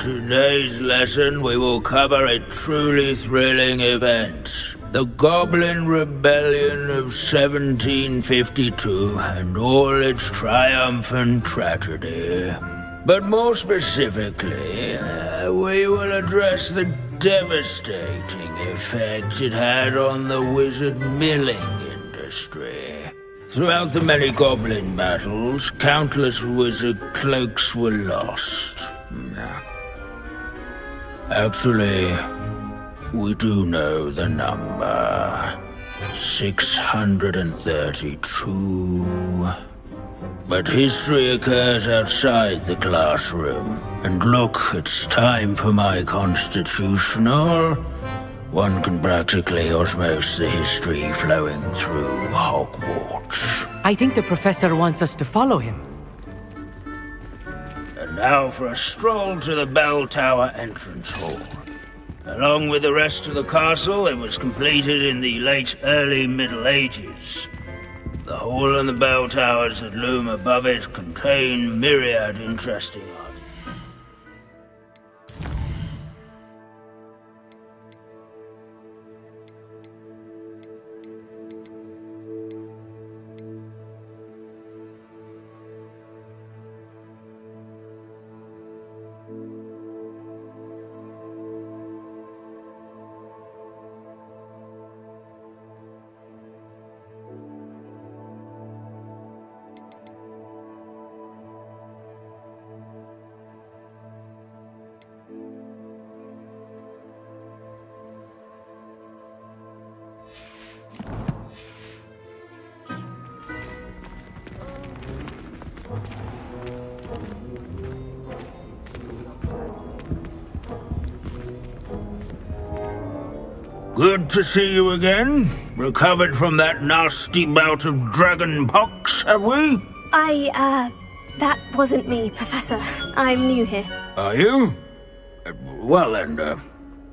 today's lesson we will cover a truly thrilling event. The Goblin Rebellion of 1752 and all its triumphant tragedy. But more specifically, we will address the devastating effect it had on the wizard milling industry. Throughout the many goblin battles, countless wizard cloaks were lost. Actually, we do know the number. 632. But history occurs outside the classroom. And look, it's time for my constitutional. One can practically osmose the history flowing through Hogwarts. I think the professor wants us to follow him. And now for a stroll to the bell tower entrance hall. Along with the rest of the castle, it was completed in the early Middle Ages. The hall and the bell towers that loom above it contain myriad interesting art. Good to see you again. Recovered from that nasty bout of dragon pox, have we? That wasn't me, Professor. I'm new here. Are you? Well then,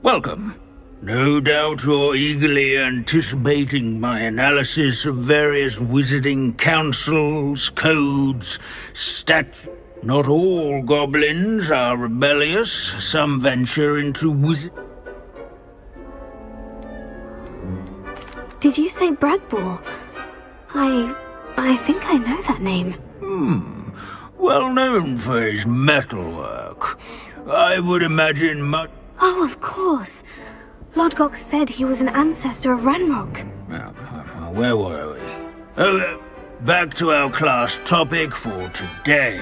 welcome. No doubt you're eagerly anticipating my analysis of various wizarding councils, codes, statutes. Not all goblins are rebellious. Some venture into wizard... Did you say Bragbor? I think I know that name. Well known for his metalwork. I would imagine much... Oh, of course. Lodgok said he was an ancestor of Ranrock. Where were we? Oh, back to our class topic for today.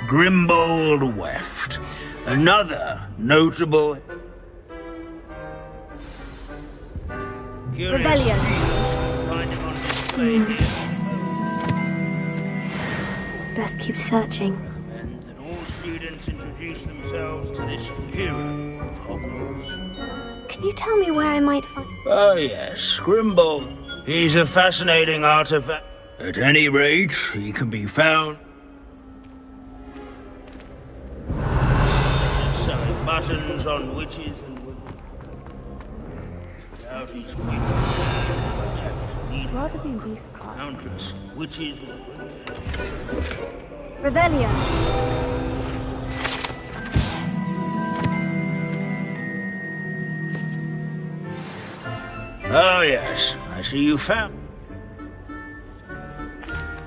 Grimbold Weft. Another notable... Rebellion. Best keep searching. And that all students introduce themselves to this hero of Hogwarts. Can you tell me where I might find... Oh yes, Grimbold. He's a fascinating artifact. At any rate, he can be found... selling buttons on witches and wizards. Without his wings, Rather than these cards. countless witches and Rebellion. Oh yes, I see you found...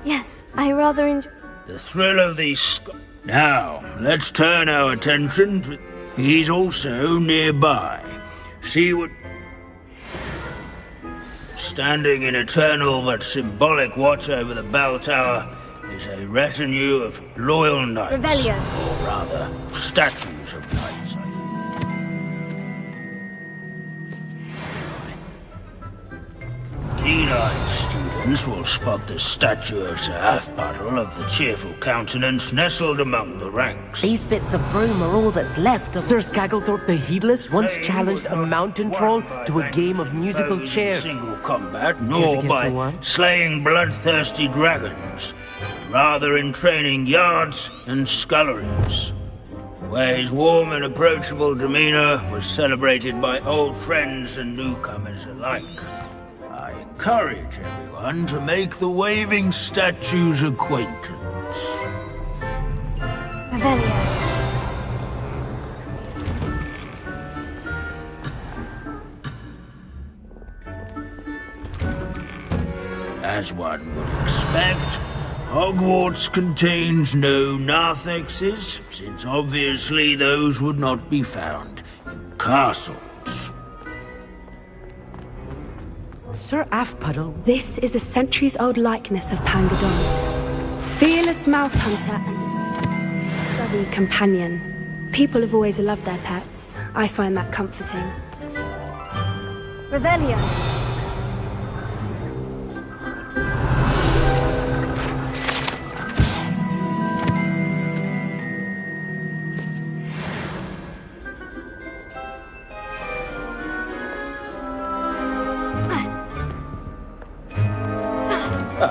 Yes, I rather enjoy... the thrill of these... Now, let's turn our attention to... He's also nearby. See what... Standing in eternal but symbolic watch over the bell tower is a retinue of loyal knights. Rebellion. Or rather, statues of knights. Keen-eyed students will spot the statue of Sir Athbuttle of the cheerful countenance nestled among the ranks. These bits of broom are all that's left of... Sir Scagglethorpe the Heedless once challenged a mountain troll to a game of musical chairs. Single combat, Care nor to guess by who won? slaying bloodthirsty dragons, but rather in training yards and sculleries, where his warm and approachable demeanor was celebrated by old friends and newcomers alike. I encourage everyone to make the waving statue's acquaintance. Rebellion. As one would expect, Hogwarts contains no narthexes, since obviously those would not be found in castles. Sir Afpuddle. This is a centuries-old likeness of Pangadon. Fearless mouse hunter and study companion. People have always loved their pets. I find that comforting. Revelio.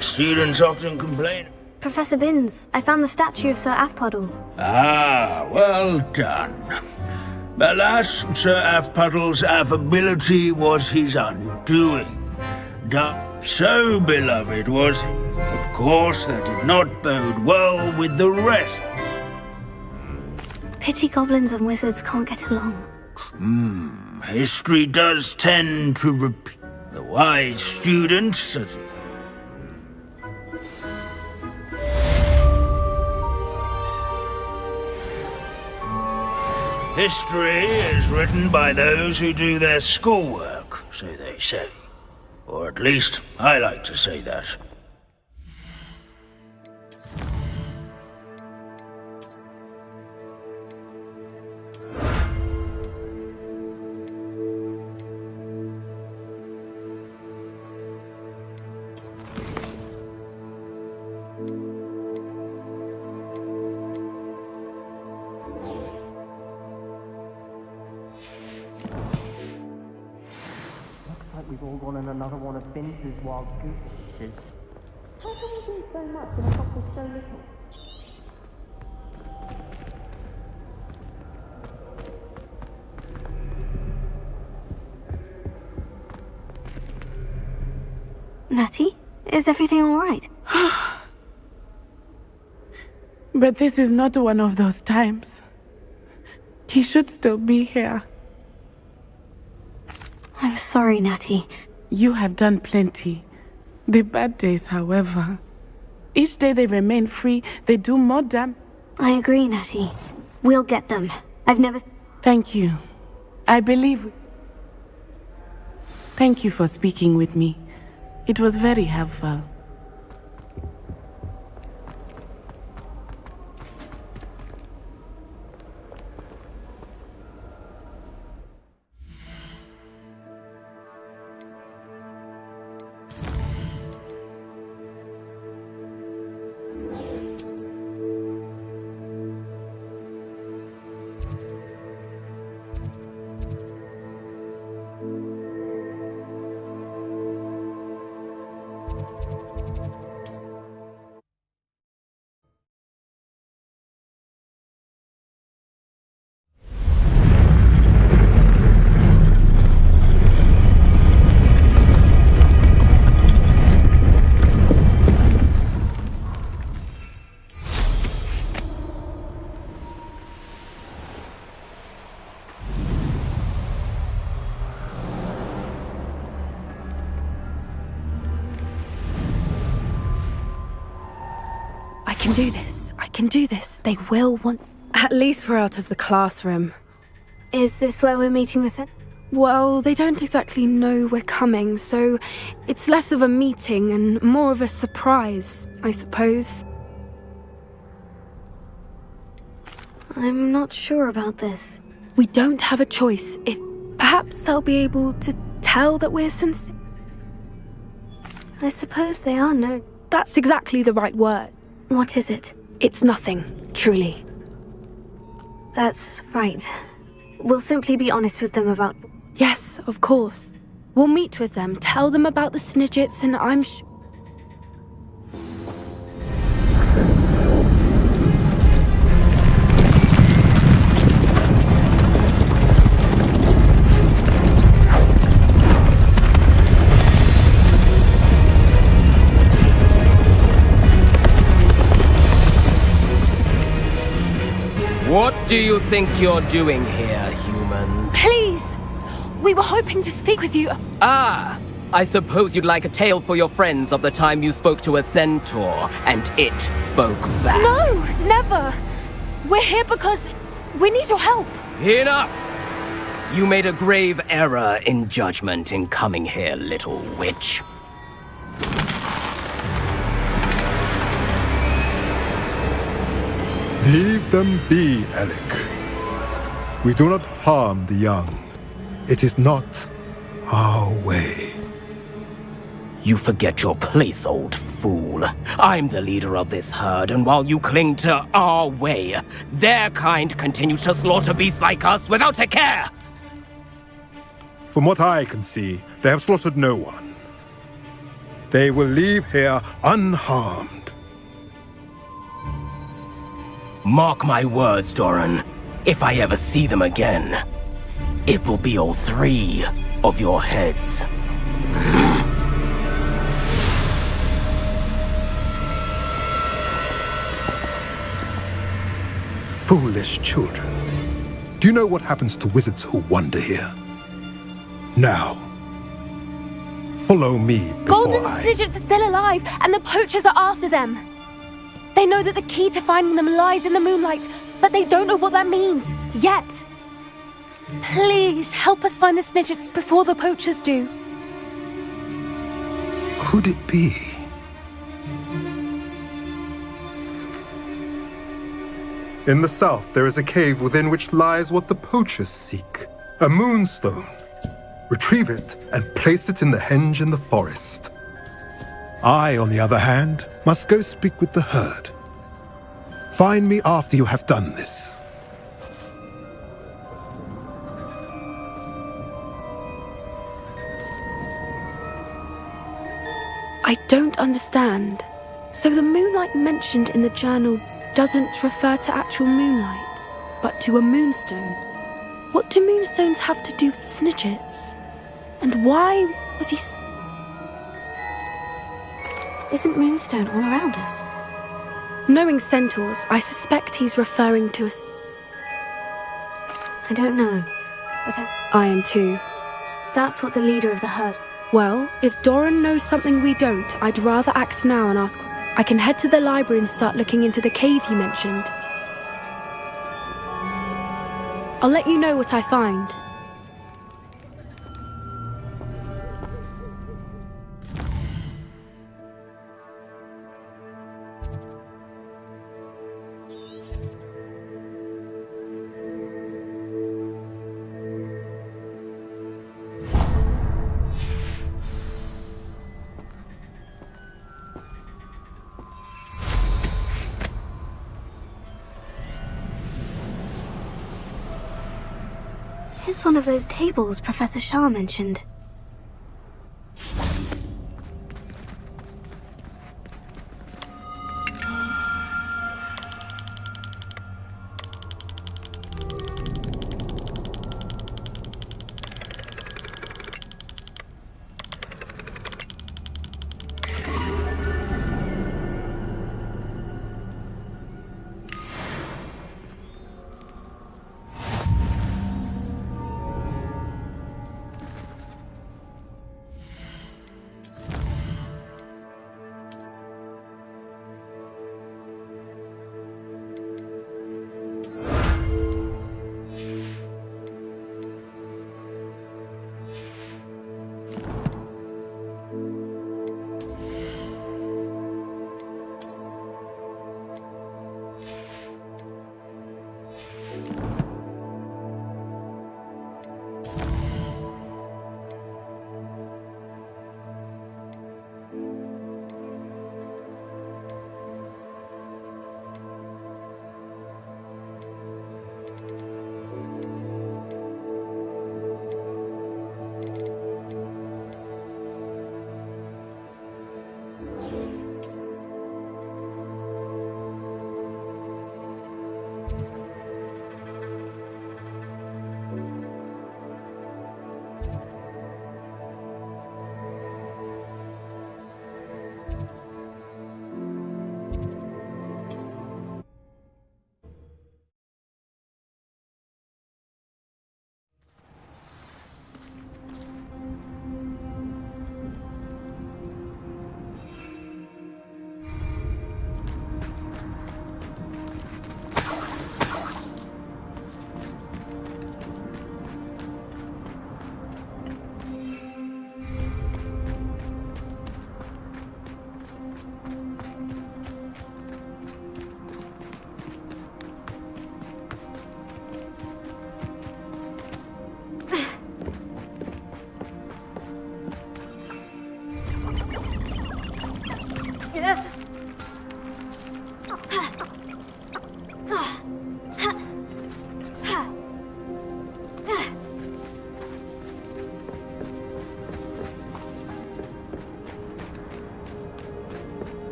Students often complain. Professor Binns, I found the statue of Sir Afpuddle. Ah, well done. Alas, Sir Afpuddle's affability was his undoing. So beloved was he. Of course, that did not bode well with the rest. Pity goblins and wizards can't get along. History does tend to repeat. The wise students... History is written by those who do their schoolwork, so they say. Or at least, I like to say that. We've all gone on another one of Binns' wild goose chases. How can we do so much and accomplish so little? Natty, is everything all right? But this is not one of those times. He should still be here. I'm sorry, Natty. You have done plenty. The bad days, however. Each day they remain free, they do more damage. I agree, Natty. We'll get them. I've never... Thank you. I believe... Thank you for speaking with me. It was very helpful. I can do this. I can do this. They will want... At least we're out of the classroom. Is this where we're meeting the Well, they don't exactly know we're coming, so it's less of a meeting and more of a surprise, I suppose. I'm not sure about this. We don't have a choice. If perhaps they'll be able to tell that we're sincere. I suppose they are known. That's exactly the right word. What is it? It's nothing, truly. That's right. We'll simply be honest with them about... Yes, of course. We'll meet with them, tell them about the Snidgets, and I'm sure... What do you think you're doing here, humans? Please! We were hoping to speak with you. Ah! I suppose you'd like a tale for your friends of the time you spoke to a centaur, and it spoke back. No, never. We're here because we need your help. Enough! You made a grave error in judgment in coming here, little witch. Leave them be, Alec. We do not harm the young. It is not our way. You forget your place, old fool. I'm the leader of this herd, and while you cling to our way, their kind continue to slaughter beasts like us without a care! From what I can see, they have slaughtered no one. They will leave here unharmed. Mark my words, Doran. If I ever see them again, it will be all 3 of your heads. Foolish children. Do you know what happens to wizards who wander here? Now, follow me before Golden Snidgets are still alive, and the poachers are after them. They know that the key to finding them lies in the moonlight, but they don't know what that means, yet. Please, help us find the Snidgets before the poachers do. Could it be? In the south, there is a cave within which lies what the poachers seek. A moonstone. Retrieve it and place it in the henge in the forest. I, on the other hand, must go speak with the herd. Find me after you have done this. I don't understand. So the moonlight mentioned in the journal doesn't refer to actual moonlight, but to a moonstone. What do moonstones have to do with Snidgets? And why was he... Isn't Moonstone all around us? Knowing centaurs, I suspect he's referring to us. I don't know, but I am too. that's what the leader of the herd... Well, if Doran knows something we don't, I'd rather act now and ask. I can head to the library and start looking into the cave he mentioned. I'll let you know what I find. Here's one of those tables Professor Shah mentioned.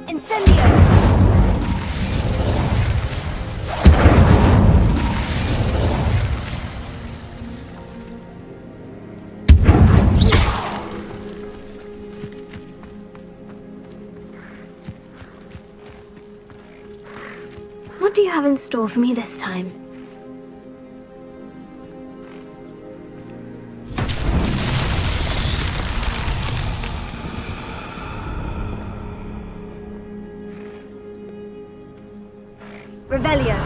Incendio! What do you have in store for me this time? Revelio.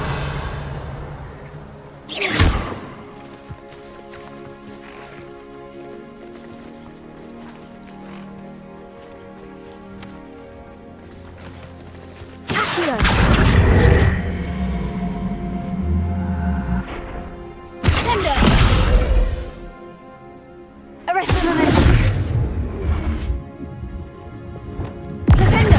Accio. Sendo. Arresto momentum. Flipendo.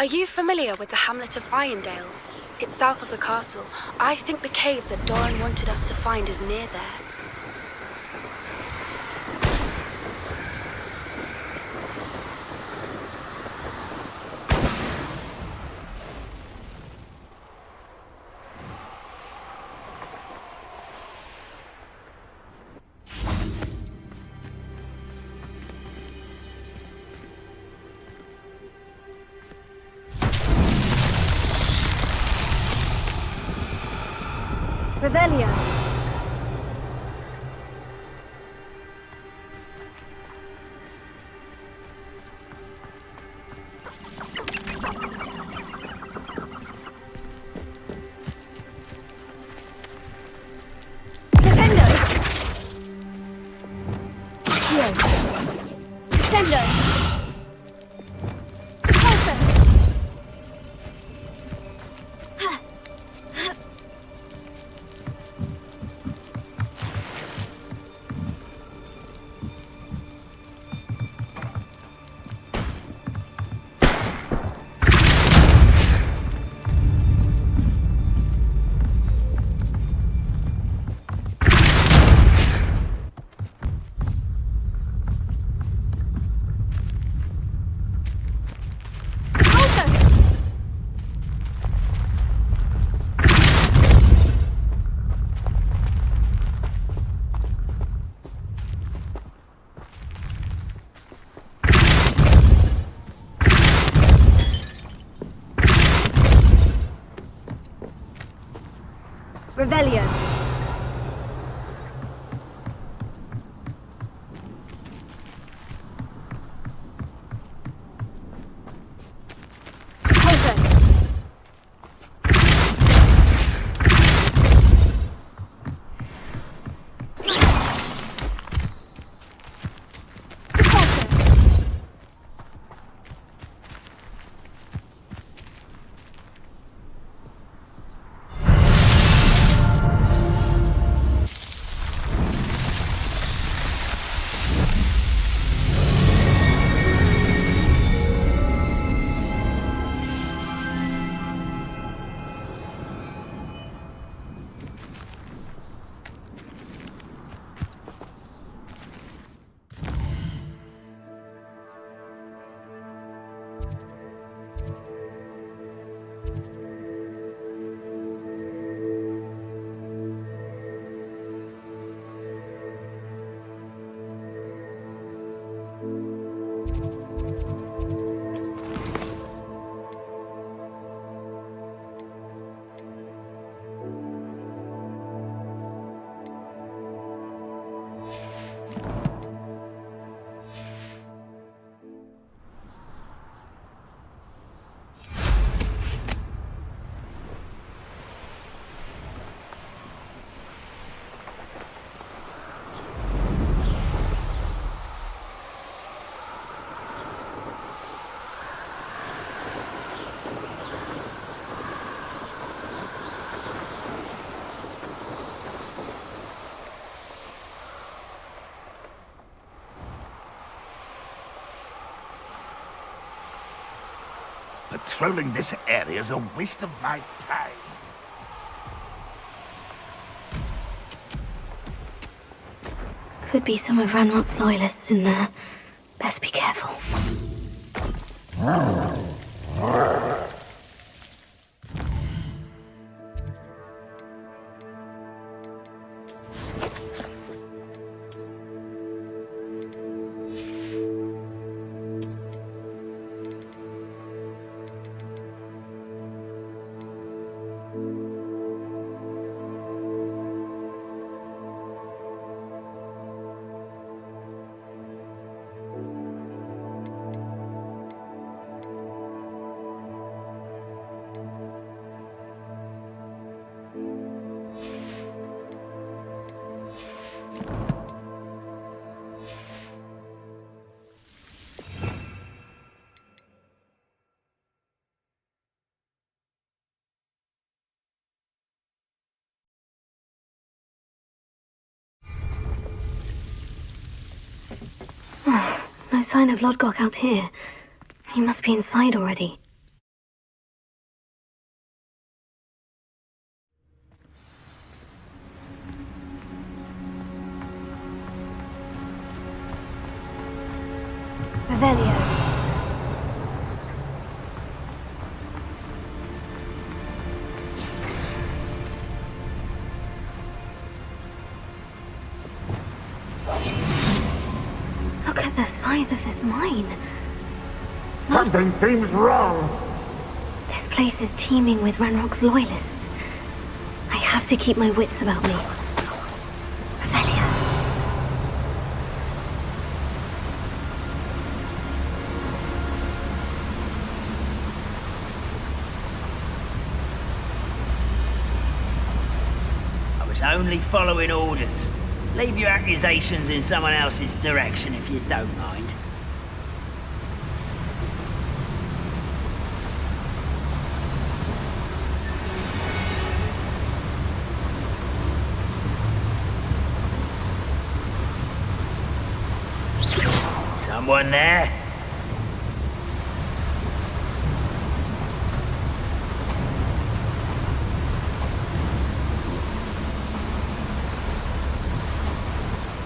Are you familiar with the hamlet of Irondale? It's south of the castle. I think the cave that Doran wanted us to find is near there. Revelio. Defendo. Here. Descendo. Repulsor. Revelio. Repulsor. Patrolling this area is a waste of my time. Could be some of Ranrock's loyalists in there. Best be careful. No sign of Lodgok out here. He must be inside already. Revelio. Look at the size of this mine. Something seems wrong. This place is teeming with Ranrock's loyalists. I have to keep my wits about me. Revelio. I was only following orders. Leave your accusations in someone else's direction if you don't mind. Someone there?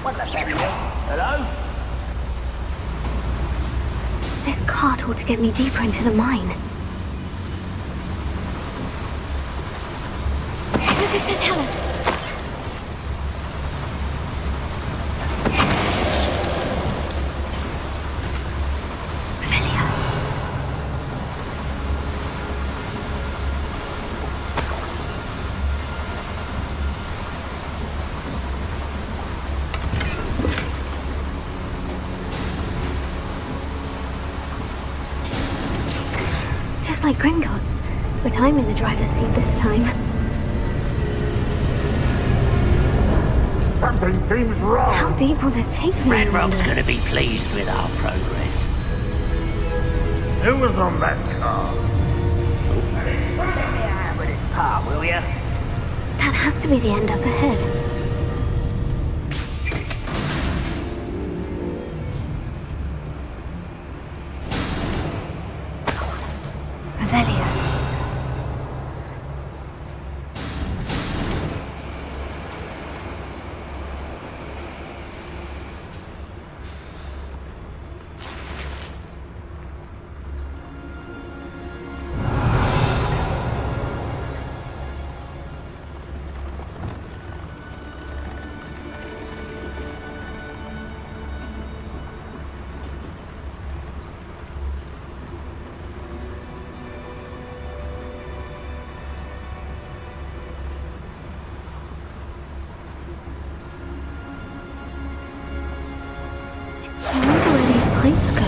What the heck? Hello? This cart ought to get me deeper into the mine. Look, it's to tell us. Revelio. Just like Gringotts, but I'm in the driver's seat this time. Something seems wrong. How deep will this take me? I Ranrock's wonder? gonna be pleased with our progress. Who was on that car? Yeah, with its part, will ya? That has to be the end up ahead. Revelio. I wonder where these pipes go.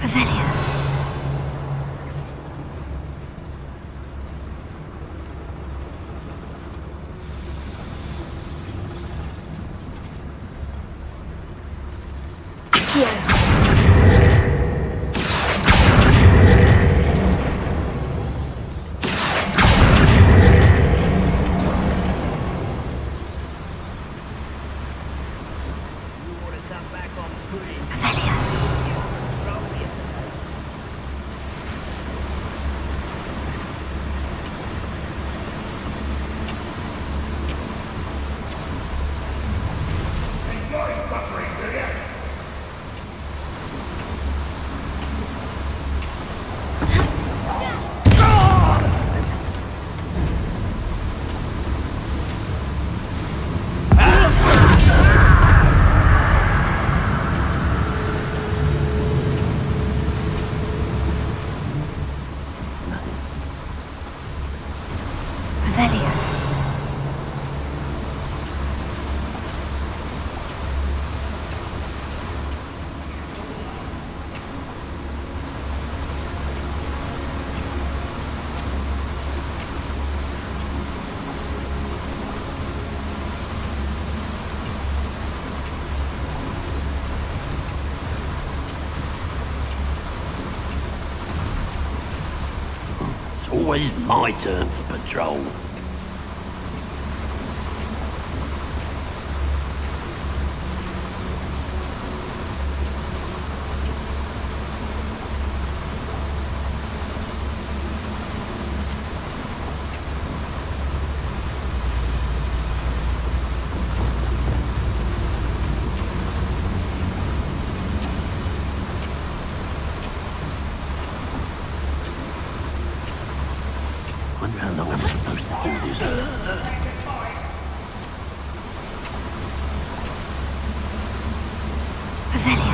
Revelio. Here. Revelio. It's always my turn for patrol. How long am I supposed to do this? Revelia.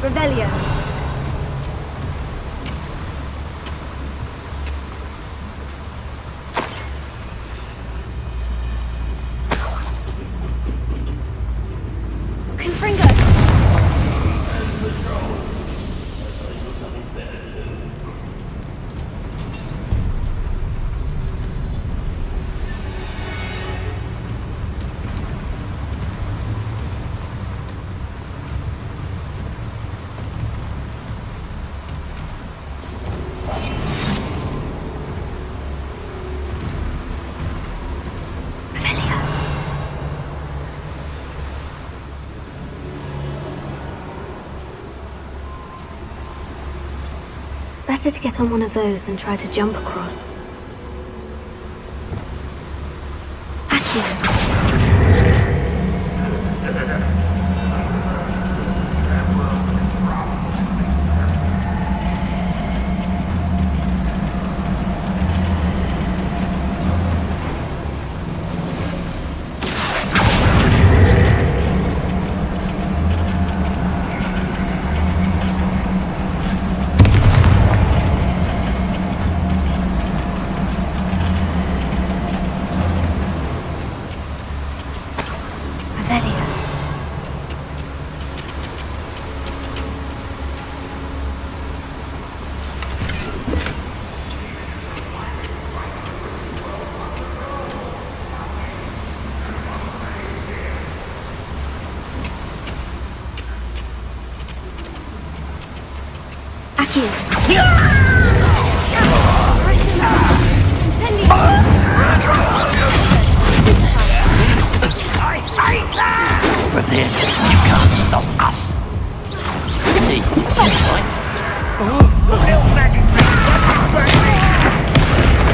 Revelia. Confringo. Better to get on one of those than try to jump across. Accio. Prepare. You can't stop us. See, right?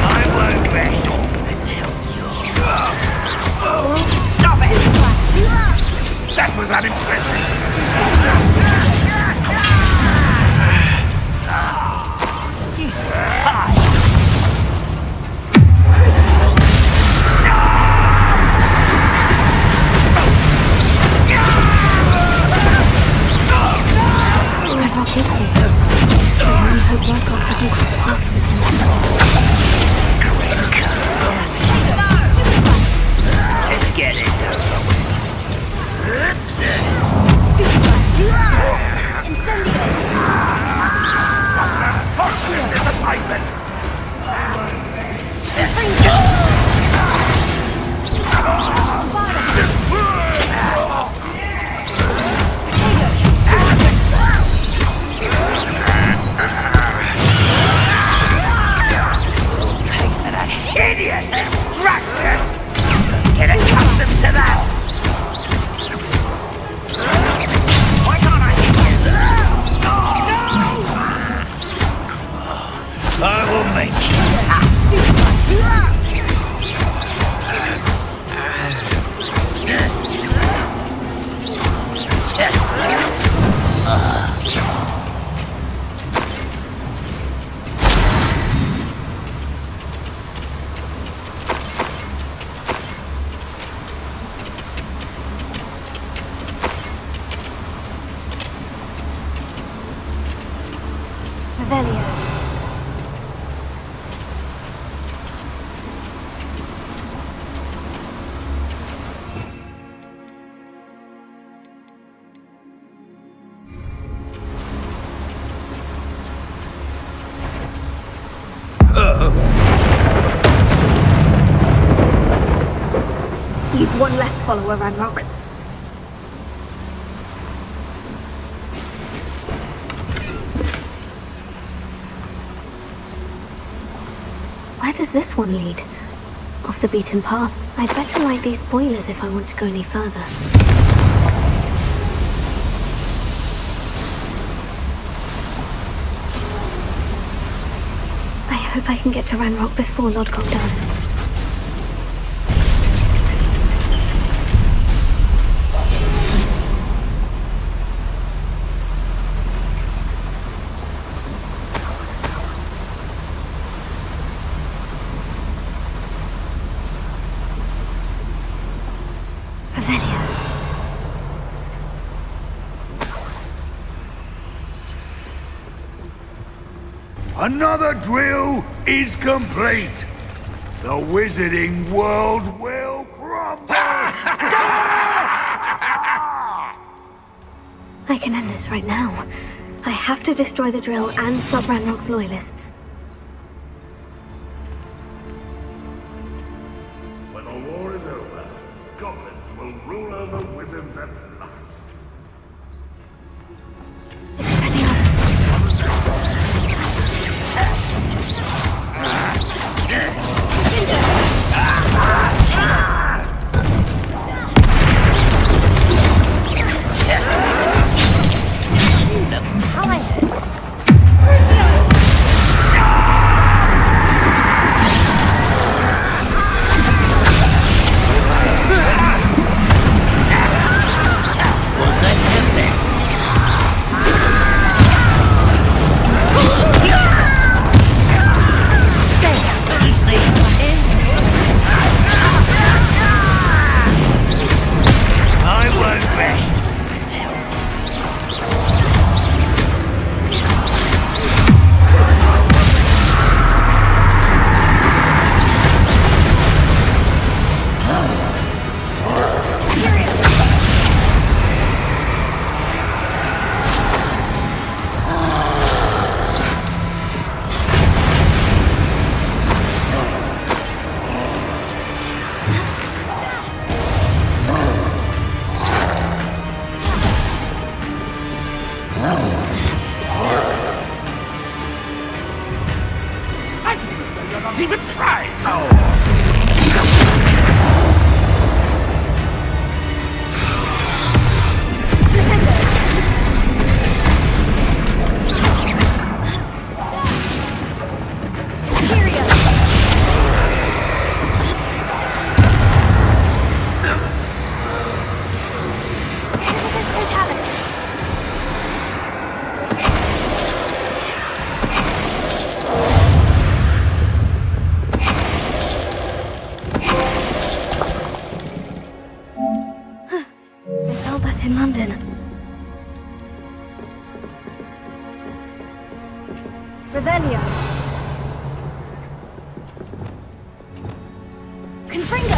I won't rest until you're... Stop it! That was unimpressive. You tired. Let's get this over with. Hideous distraction! Get accustomed to that! Why can't I hit you? Revelio. You've one less follower, Ranrock. Where does this one lead? Off the beaten path. I'd better light these boilers if I want to go any further. I hope I can get to Ranrock before Lodgok does. Another drill is complete. The wizarding world will crumble. I can end this right now. I have to destroy the drill and stop Ranrock's loyalists. When the war is over, goblins will rule over wizards at last. In London. Revelio. Confringo.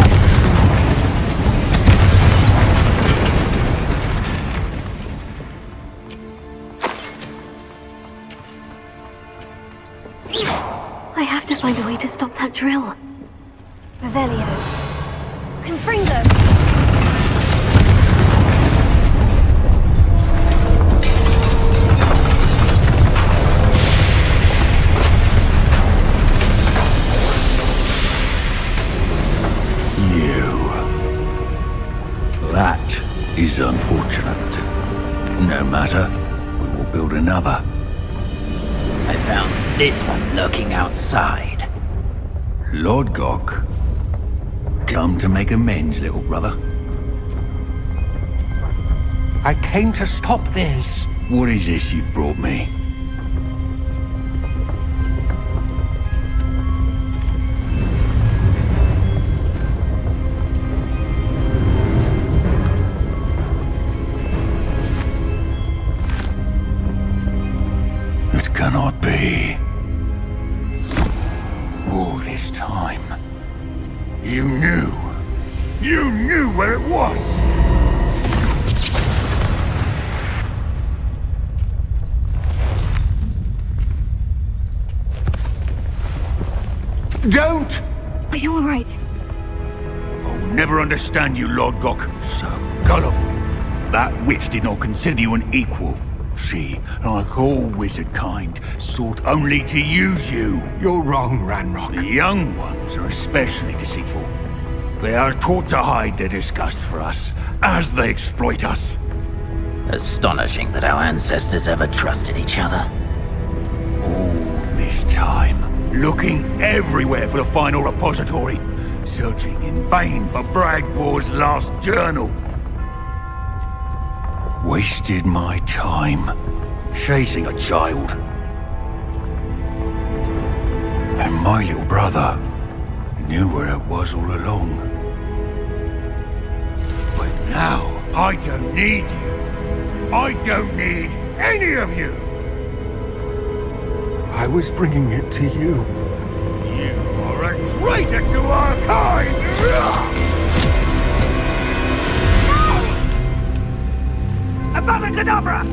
I have to find a way to stop that drill. Revelio. Confringo. That is unfortunate. No matter, we will build another. I found this one lurking outside. Lodgok, come to make amends, little brother. I came to stop this. What is this you've brought me? It cannot be. Don't! Are you alright? I'll never understand you, Lord Gok. So gullible. That witch did not consider you an equal. She, like all wizard kind, sought only to use you. You're wrong, Ranrock. The young ones are especially deceitful. They are taught to hide their disgust for us, as they exploit us. Astonishing that our ancestors ever trusted each other. All this time, looking everywhere for the final repository, searching in vain for Bragbor's last journal. Wasted my time, chasing a child. And my little brother knew where it was all along. But now, I don't need you. I don't need any of you. I was bringing it to you. You are a traitor to our kind! Abracadabra!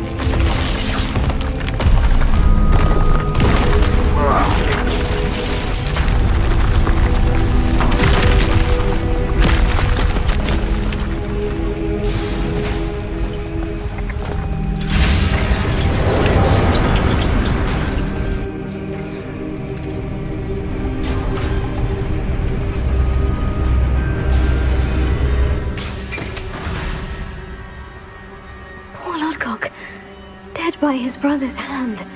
By his brother's hand.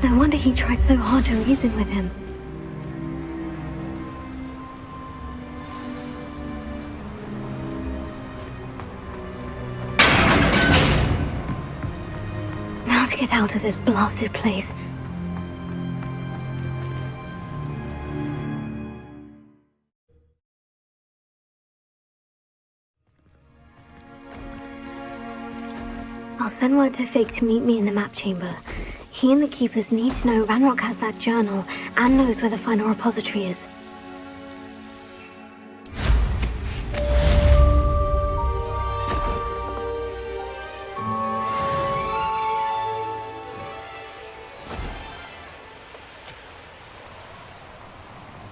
No wonder he tried so hard to reason with him. Now to get out of this blasted place. I'll send word to Fig to meet me in the map chamber. He and the Keepers need to know Ranrock has that journal and knows where the final repository is.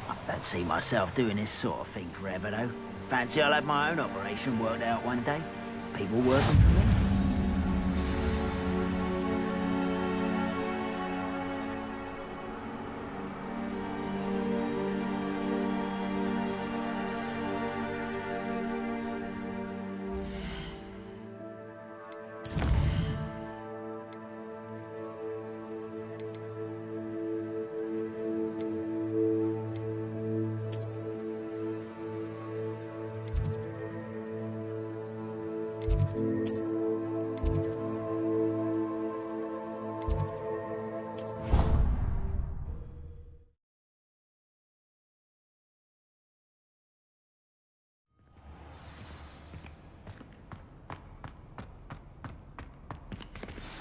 I don't see myself doing this sort of thing forever, though. Fancy I'll have my own operation worked out one day. People working for me.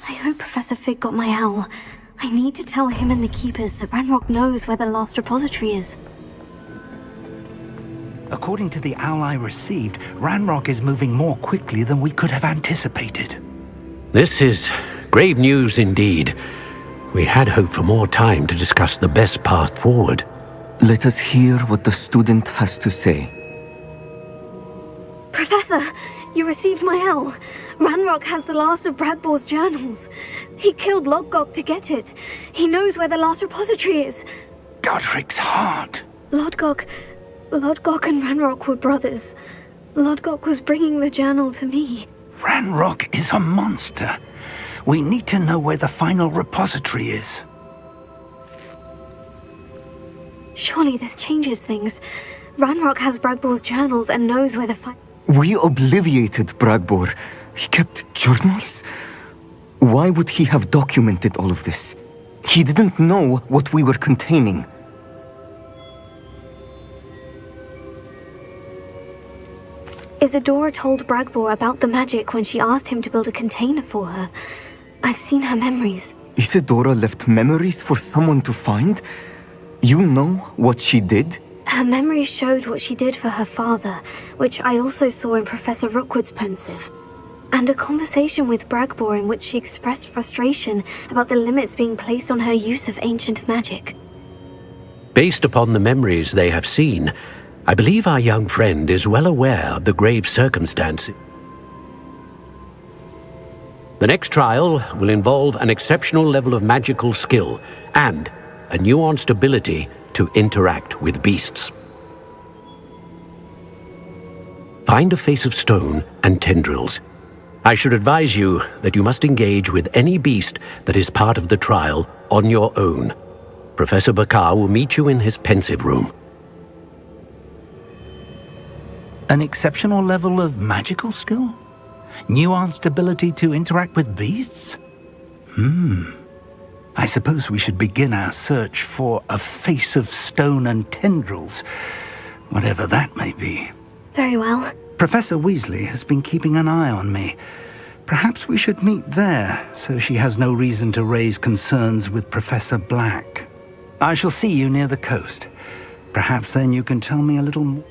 I hope Professor Fig got my owl. I need to tell him and the Keepers that Ranrock knows where the last repository is. According to the owl I received, Ranrock is moving more quickly than we could have anticipated. This is grave news indeed. We had hoped for more time to discuss the best path forward. Let us hear what the student has to say. Professor, you received my owl. Ranrock has the last of Bragbor's journals. He killed Lodgok to get it. He knows where the last repository is. Godric's heart. Lodgok and Ranrock were brothers. Lodgok was bringing the journal to me. Ranrock is a monster. We need to know where the final repository is. Surely this changes things. Ranrock has Bragbor's journals and knows where the We obliviated Bragbor. He kept journals? Why would he have documented all of this? He didn't know what we were containing. Isadora told Bragbor about the magic when she asked him to build a container for her. I've seen her memories. Isadora left memories for someone to find? You know what she did? Her memories showed what she did for her father, which I also saw in Professor Rookwood's pensive. And a conversation with Bragbor in which she expressed frustration about the limits being placed on her use of ancient magic. Based upon the memories they have seen, I believe our young friend is well aware of the grave circumstances. The next trial will involve an exceptional level of magical skill and a nuanced ability to interact with beasts. Find a face of stone and tendrils. I should advise you that you must engage with any beast that is part of the trial on your own. Professor Bakar will meet you in his pensive room. An exceptional level of magical skill? Nuanced ability to interact with beasts? I suppose we should begin our search for a face of stone and tendrils, whatever that may be. Very well. Professor Weasley has been keeping an eye on me. Perhaps we should meet there, so she has no reason to raise concerns with Professor Black. I shall see you near the coast. Perhaps then you can tell me a little more.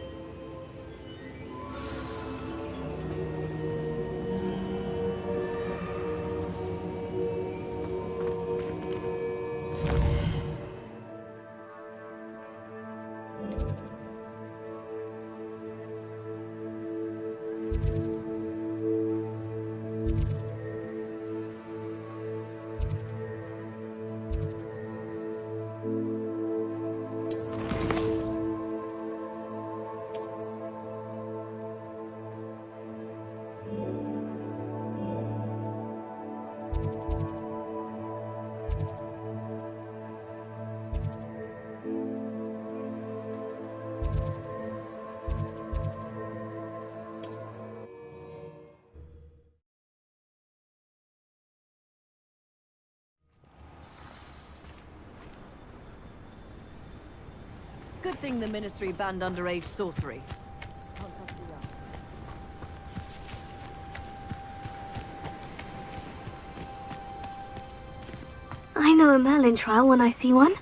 Good thing the Ministry banned underage sorcery. I know a Merlin trial when I see one.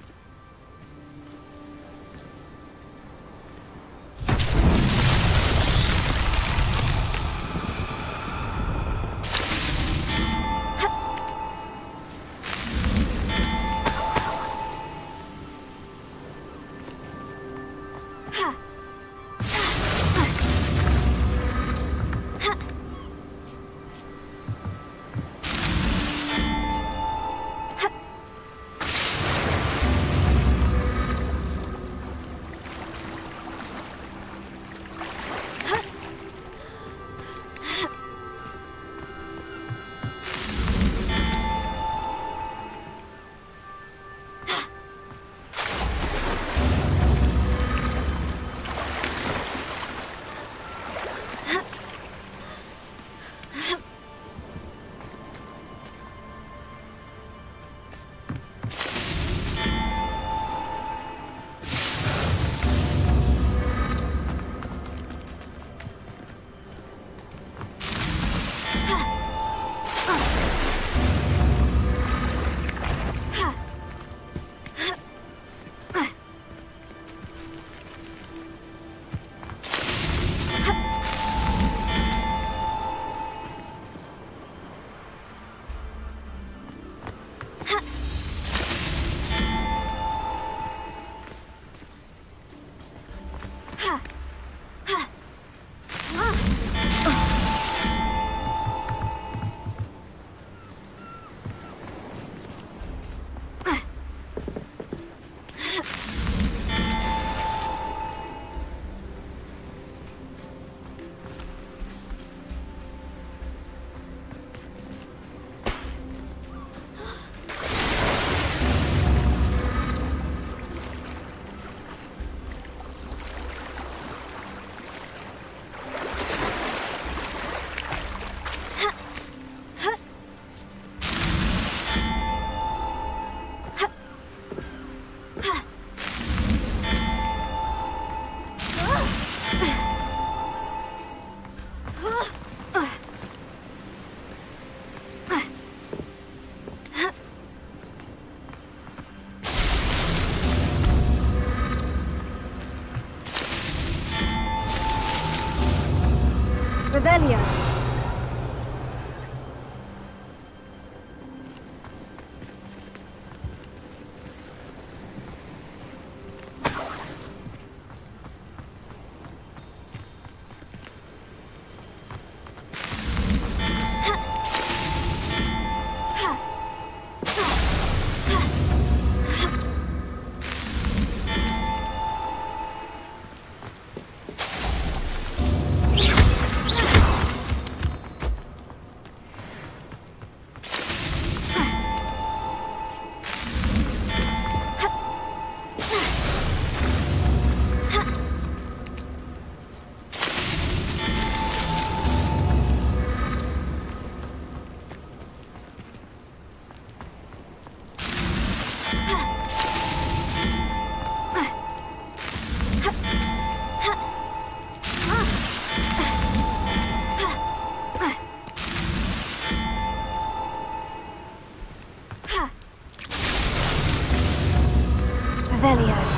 Revelio.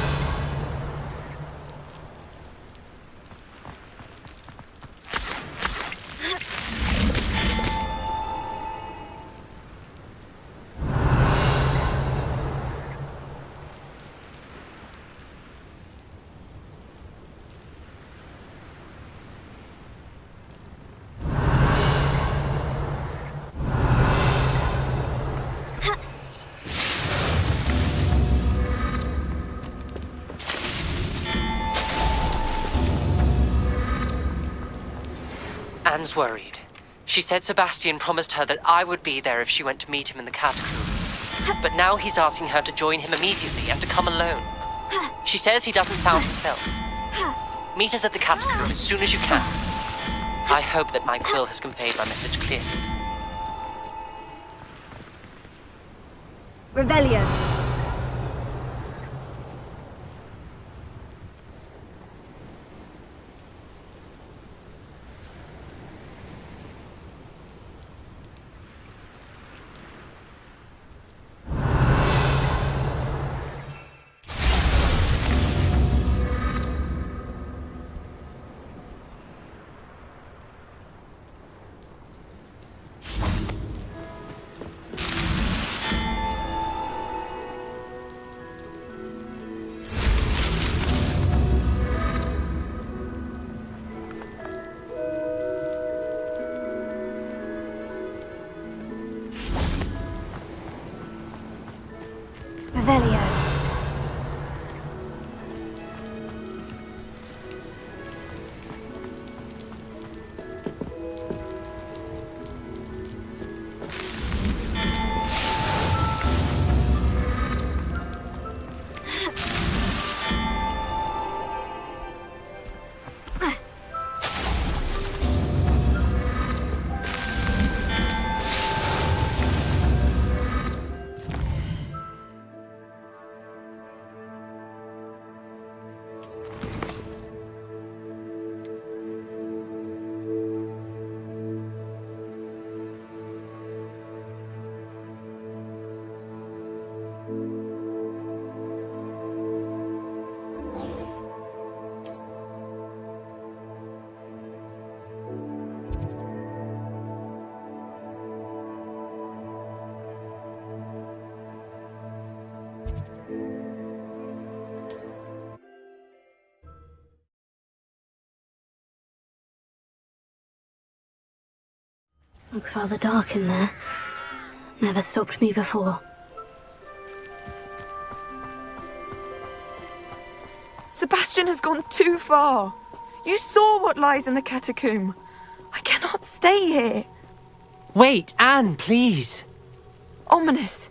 Anne's worried. She said Sebastian promised her that I would be there if she went to meet him in the catacomb. But now he's asking her to join him immediately and to come alone. She says he doesn't sound himself. Meet us at the catacomb as soon as you can. I hope that my quill has conveyed my message clearly. Revelio. Revelio. Looks rather dark in there. Never stopped me before. Sebastian has gone too far. You saw what lies in the catacomb. I cannot stay here. Wait, Anne, please. Ominous.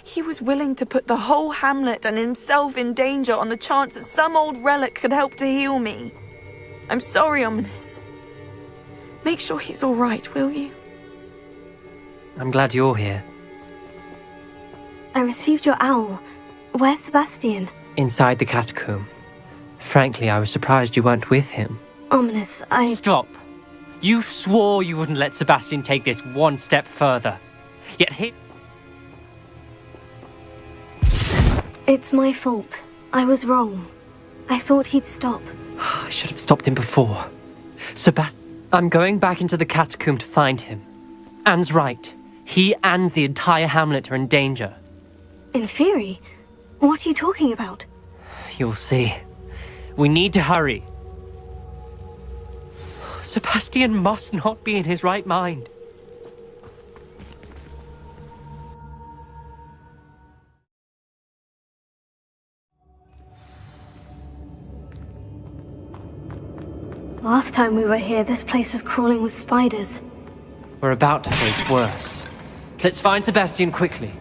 He was willing to put the whole hamlet and himself in danger on the chance that some old relic could help to heal me. I'm sorry, Ominous. Make sure he's all right, will you? I'm glad you're here. I received your owl. Where's Sebastian? Inside the catacomb. Frankly, I was surprised you weren't with him. Ominous, Stop! You swore you wouldn't let Sebastian take this one step further. Yet he... It's my fault. I was wrong. I thought he'd stop. I should have stopped him before. I'm going back into the catacomb to find him. Anne's right. He and the entire hamlet are in danger. In theory? What are you talking about? You'll see. We need to hurry. Sebastian must not be in his right mind. Last time we were here, this place was crawling with spiders. We're about to face worse. Let's find Sebastian quickly.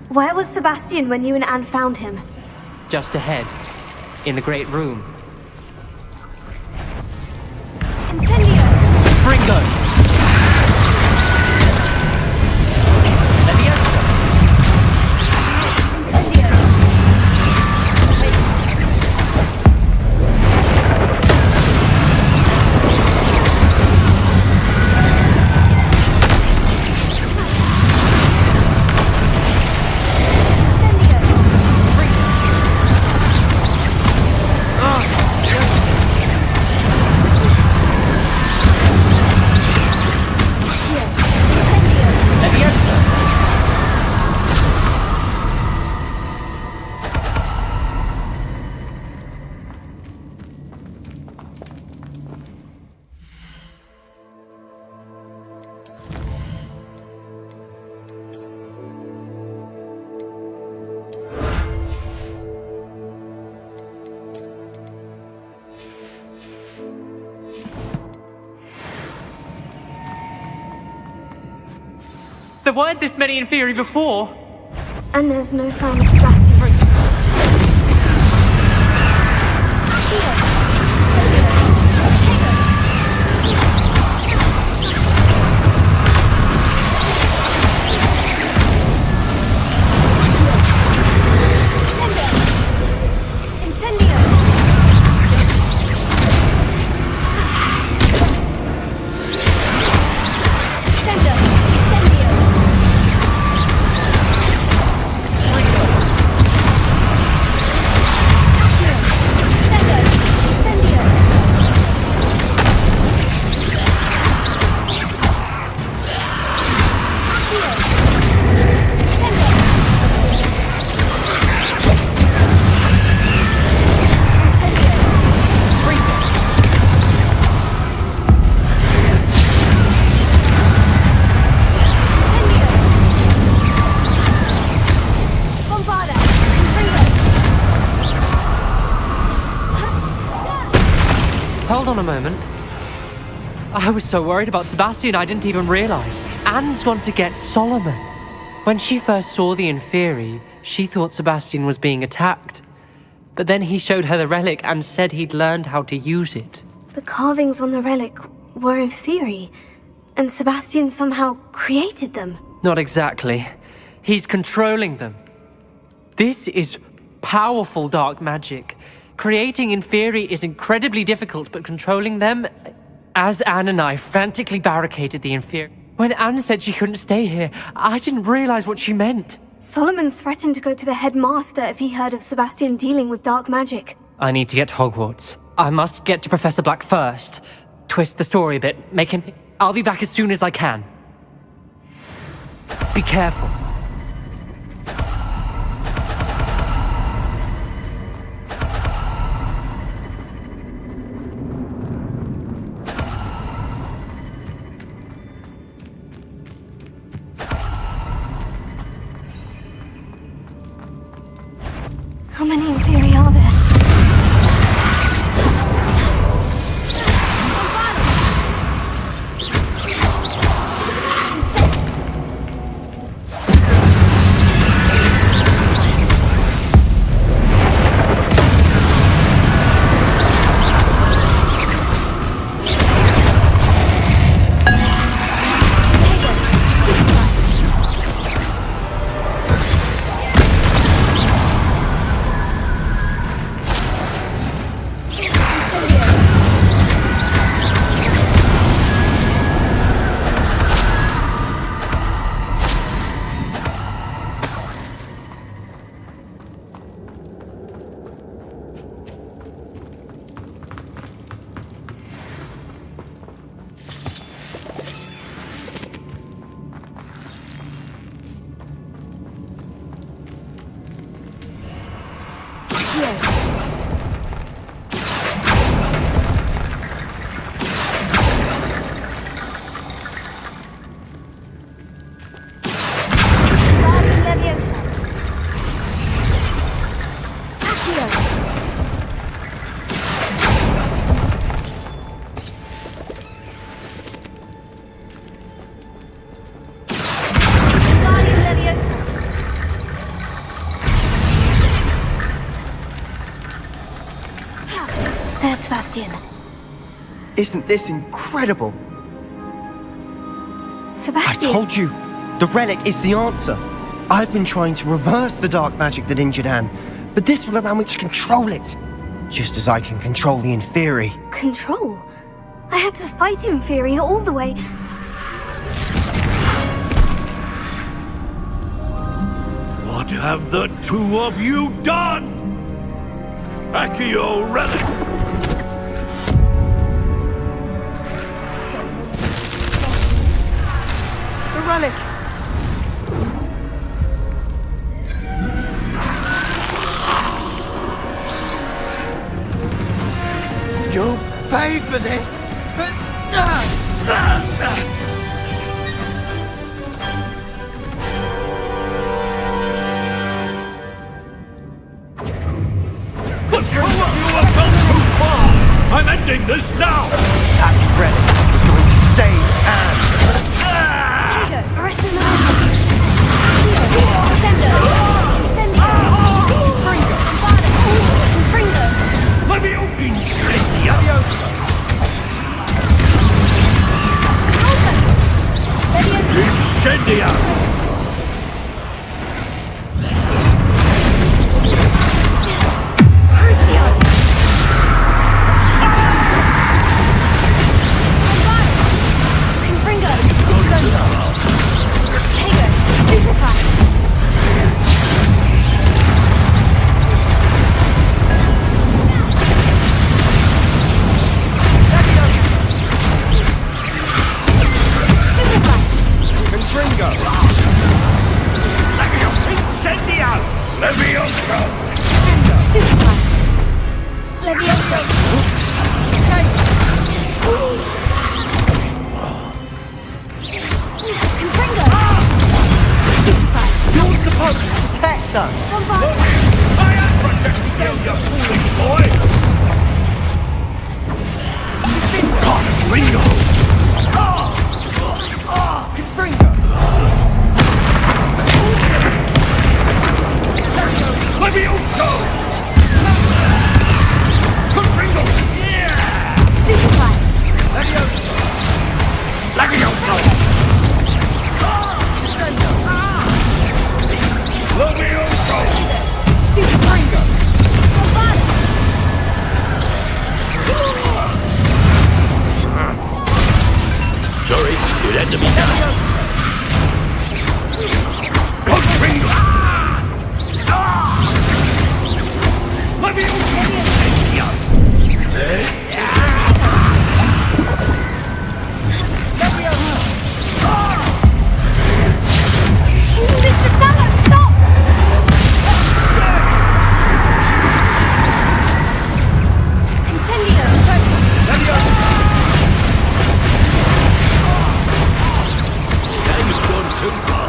Where was Sebastian when you and Anne found him? Just ahead, in the great room. Incendio! Fringo! There weren't this many Inferi before. And there's no sign of Sebastian. Hold on a moment. I was so worried about Sebastian I didn't even realize. Anne's gone to get Solomon. When she first saw the Inferi, she thought Sebastian was being attacked. But then he showed her the relic and said he'd learned how to use it. The carvings on the relic were Inferi, and Sebastian somehow created them. Not exactly. He's controlling them. This is powerful dark magic. Creating Inferi is incredibly difficult, but controlling them... As Anne and I frantically barricaded the Inferi... When Anne said she couldn't stay here, I didn't realize what she meant. Solomon threatened to go to the headmaster if he heard of Sebastian dealing with dark magic. I need to get to Hogwarts. I must get to Professor Black first. Twist the story a bit, make him... I'll be back as soon as I can. Be careful. How many Inferi are there? There's Sebastian. Isn't this incredible? Sebastian! I told you! The relic is the answer. I've been trying to reverse the dark magic that injured Anne, but this will allow me to control it. Just as I can control the Inferi. Control? I had to fight Inferi all the way... What have the two of you done? Accio relic! The relic! You'll pay for this! I'm ending this now! That relic is going to save Anne! Potato, Arresting the wind! Incendio! Incendio! Fringo! Fringo! Leviosa! Incendio! Leviosa! Incendio! Crucio! Confringo! Tego! Stupefy! Confringo! Incendio! Leviosa! Stupefy! Leviosa! Confringo! Stupefy! You're supposed to protect us! I am protecting you, you foolish boy! Confringo! Confringo! Leviosa! Confringo! Stupefy! Leviosa! Leviosa! Leviosa! Stupefy! Sorry, you had to be done. Confringo! Mr. Sallow, stop! Incendio! Now you've gone too far.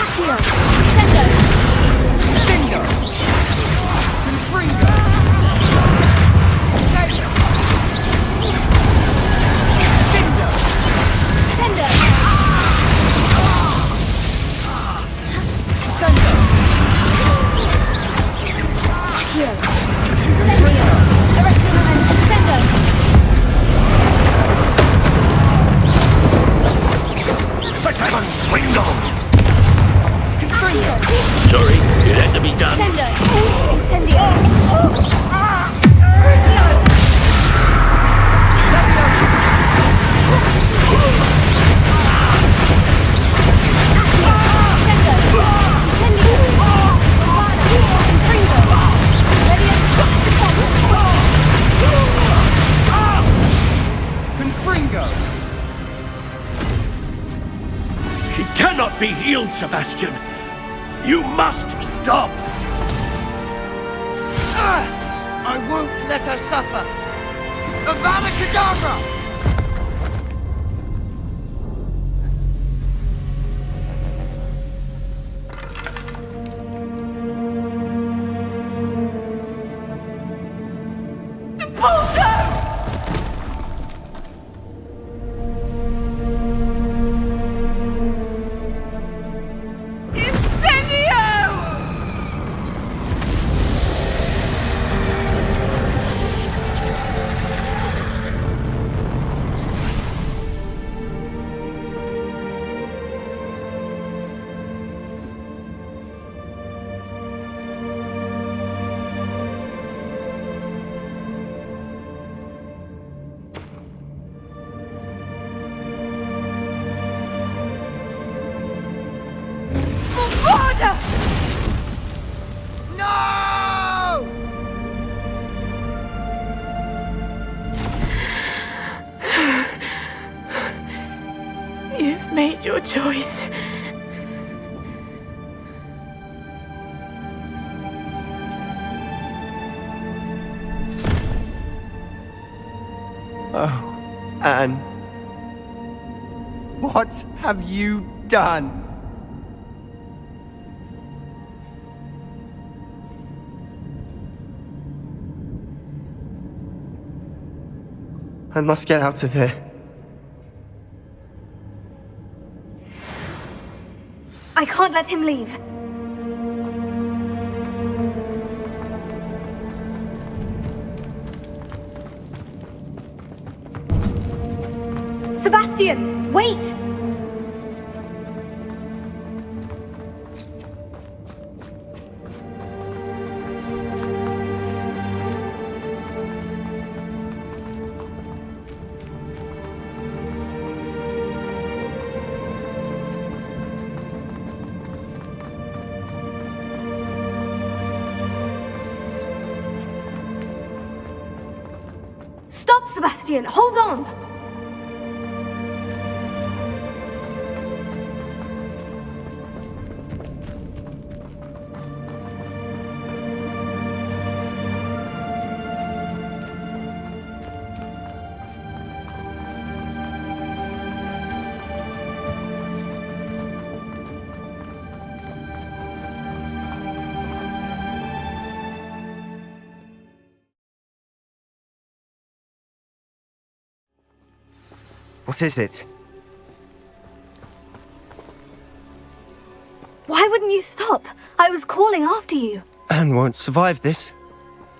Accio! Incendio! Bingo! Confringo! Bingo! Sendo! Sendo! Accio! Incendio! Arresting the men! Sendo! Confringo! Accio! Sorry, it had to be done. Sendo! Incendio! Crucio! Confringo! She cannot be healed, Sebastian. You must stop. I won't let her suffer! Avada Kedavra! No! You've made your choice. Oh, Anne. What have you done? I must get out of here. I can't let him leave. Sebastian, wait! Stop, Sebastian! Hold on! What is it? Why wouldn't you stop? I was calling after you. Anne won't survive this.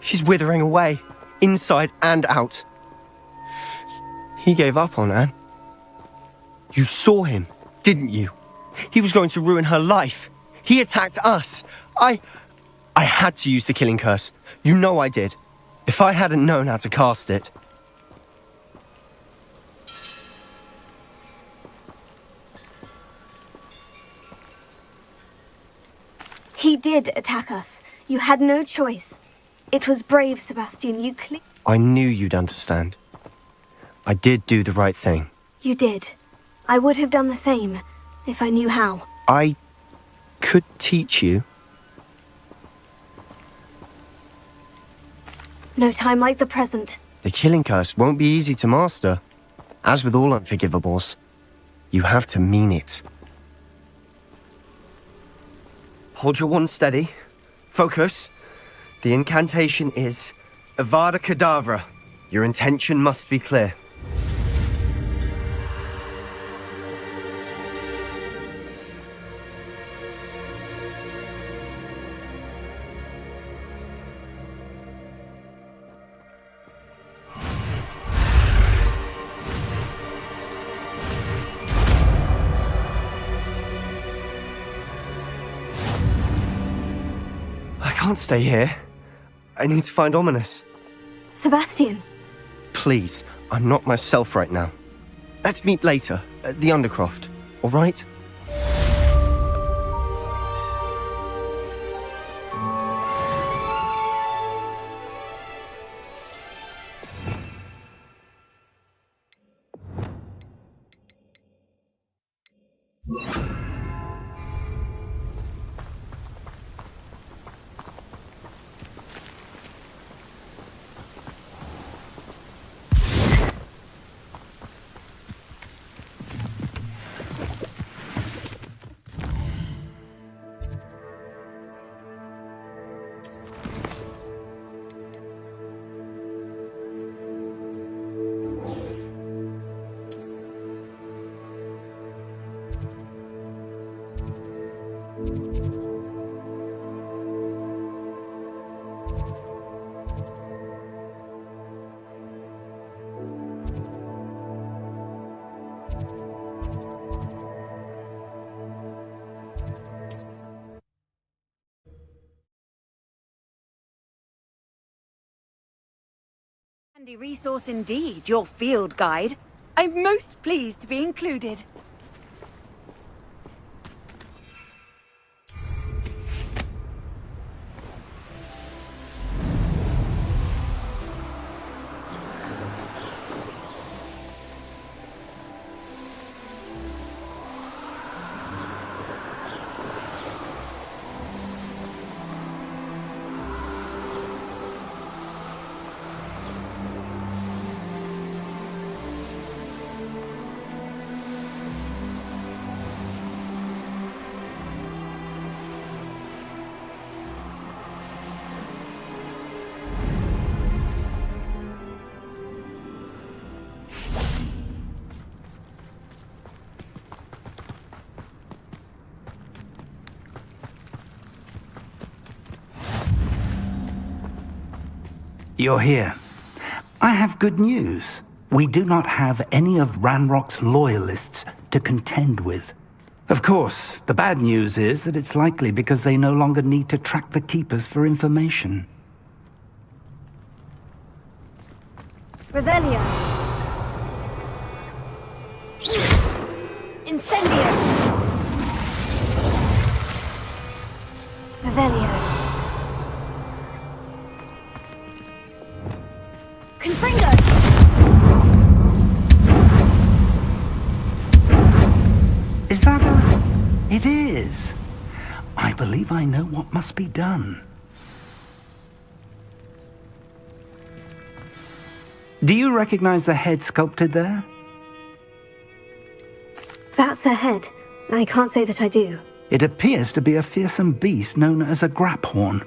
She's withering away, inside and out. He gave up on Anne. You saw him, didn't you? He was going to ruin her life. He attacked us. I had to use the killing curse. You know I did. If I hadn't known how to cast it... He did attack us. You had no choice. It was brave, Sebastian. I knew you'd understand. I did do the right thing. You did. I would have done the same, if I knew how. I could teach you. No time like the present. The killing curse won't be easy to master. As with all unforgivables, you have to mean it. Hold your wand steady. Focus. The incantation is Avada Kedavra. Your intention must be clear. I can't stay here. I need to find Ominous. Sebastian. Please, I'm not myself right now. Let's meet later, at the Undercroft, all right? Handy resource indeed, your field guide. I'm most pleased to be included. You're here. I have good news. We do not have any of Ranrock's loyalists to contend with. Of course, the bad news is that it's likely because they no longer need to track the Keepers for information. Revelio. Incendio. Revelio. Confringo. Is that a... It is. I believe I know what must be done. Do you recognize the head sculpted there? That's a head. I can't say that I do. It appears to be a fearsome beast known as a graphorn.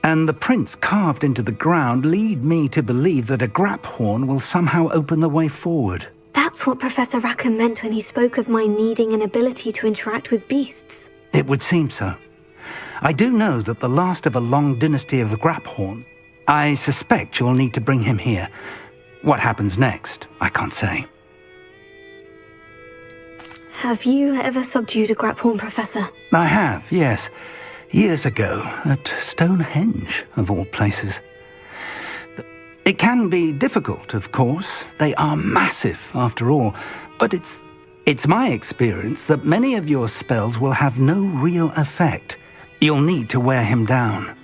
And the prints carved into the ground lead me to believe that a graphorn will somehow open the way forward. That's what Professor Rackham meant when he spoke of my needing an ability to interact with beasts. It would seem so. I do know that the last of a long dynasty of graphorns. I suspect you'll need to bring him here. What happens next, I can't say. Have you ever subdued a graphorn, Professor? I have, yes. Years ago, at Stonehenge, of all places. It can be difficult, of course. They are massive, after all. But it's my experience that many of your spells will have no real effect. You'll need to wear him down.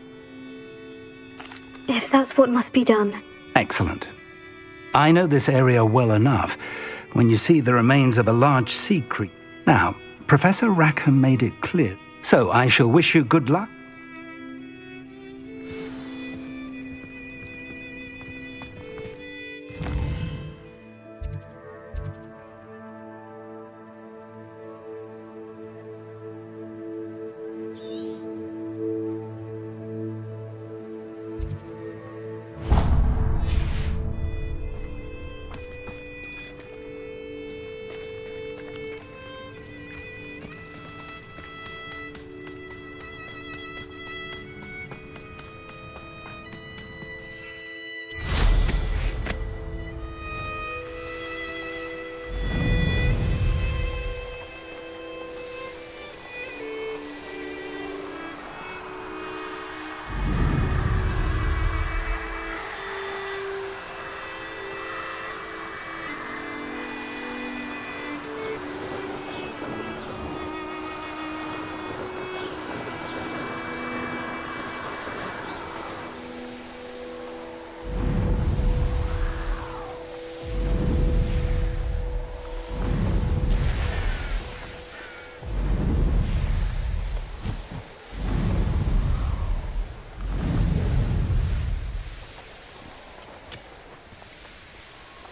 If that's what must be done. Excellent. I know this area well enough. When you see the remains of a large sea creature. Now, Professor Rackham made it clear. So I shall wish you good luck.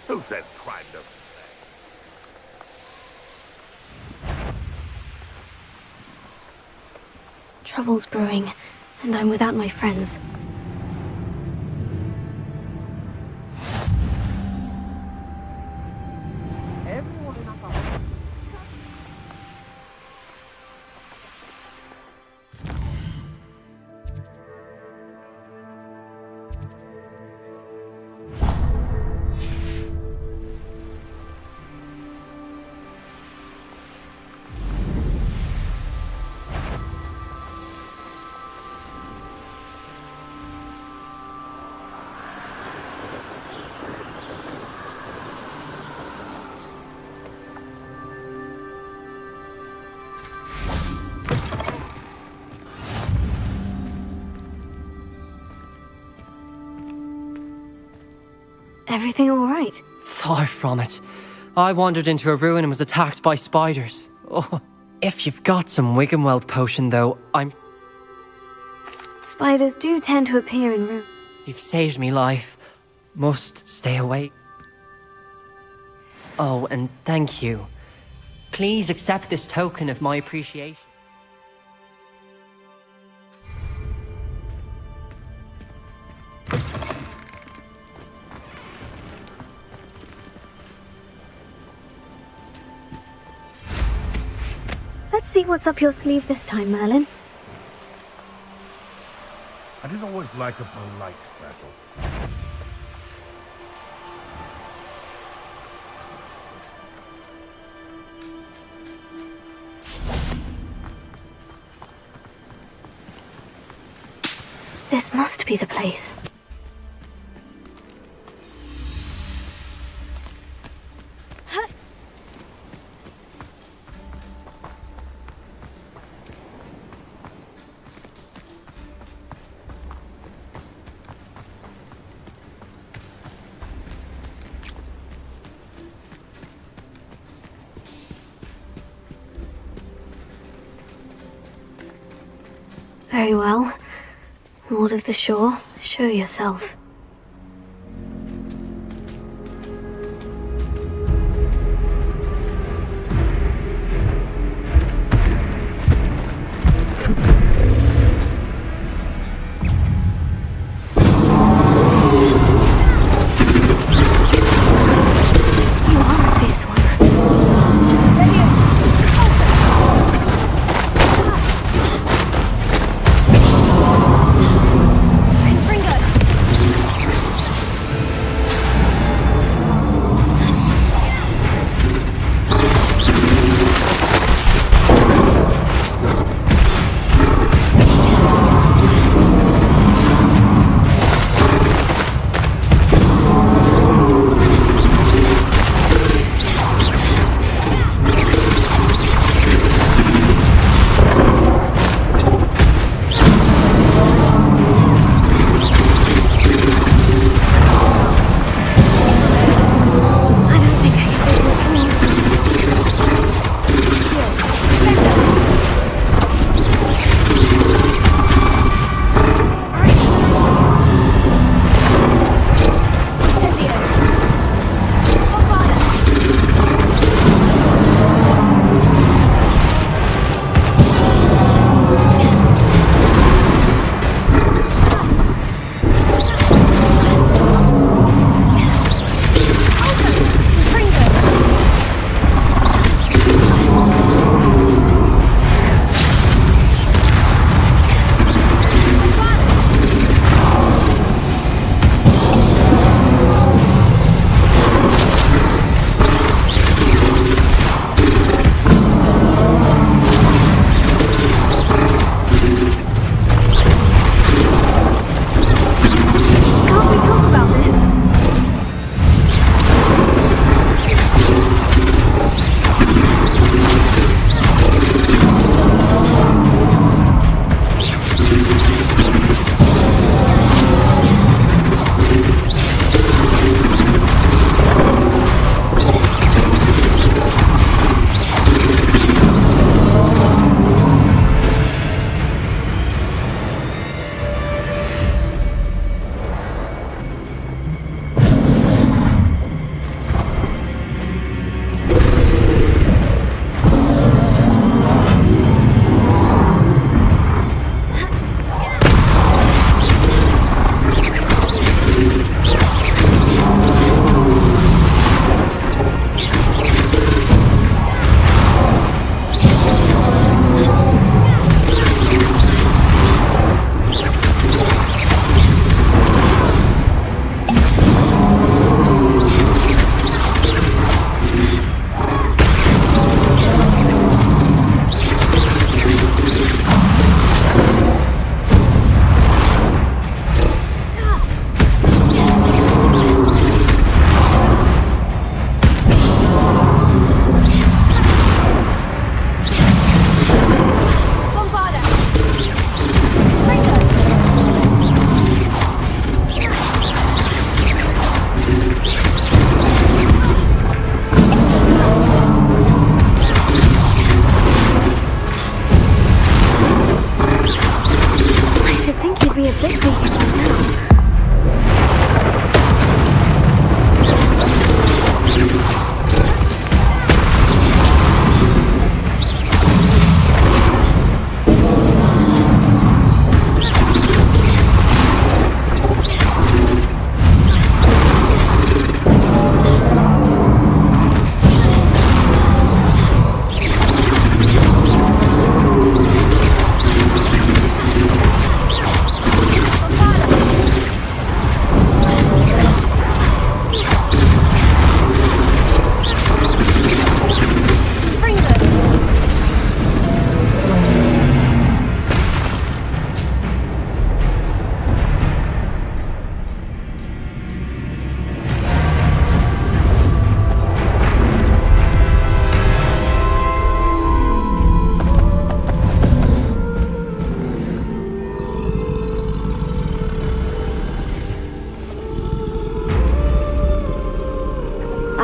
Who says crime doesn't pay? Trouble's brewing, and I'm without my friends. Everything all right? Far from it. I wandered into a ruin and was attacked by spiders. Oh, if you've got some Wiggenweld potion, though, Spiders do tend to appear in ruins. You've saved me life. Must stay away. Oh, and thank you. Please accept this token of my appreciation. Let's see what's up your sleeve this time, Merlin. I didn't always like a polite battle. This must be the place. Very well. Lord of the Shore, show yourself.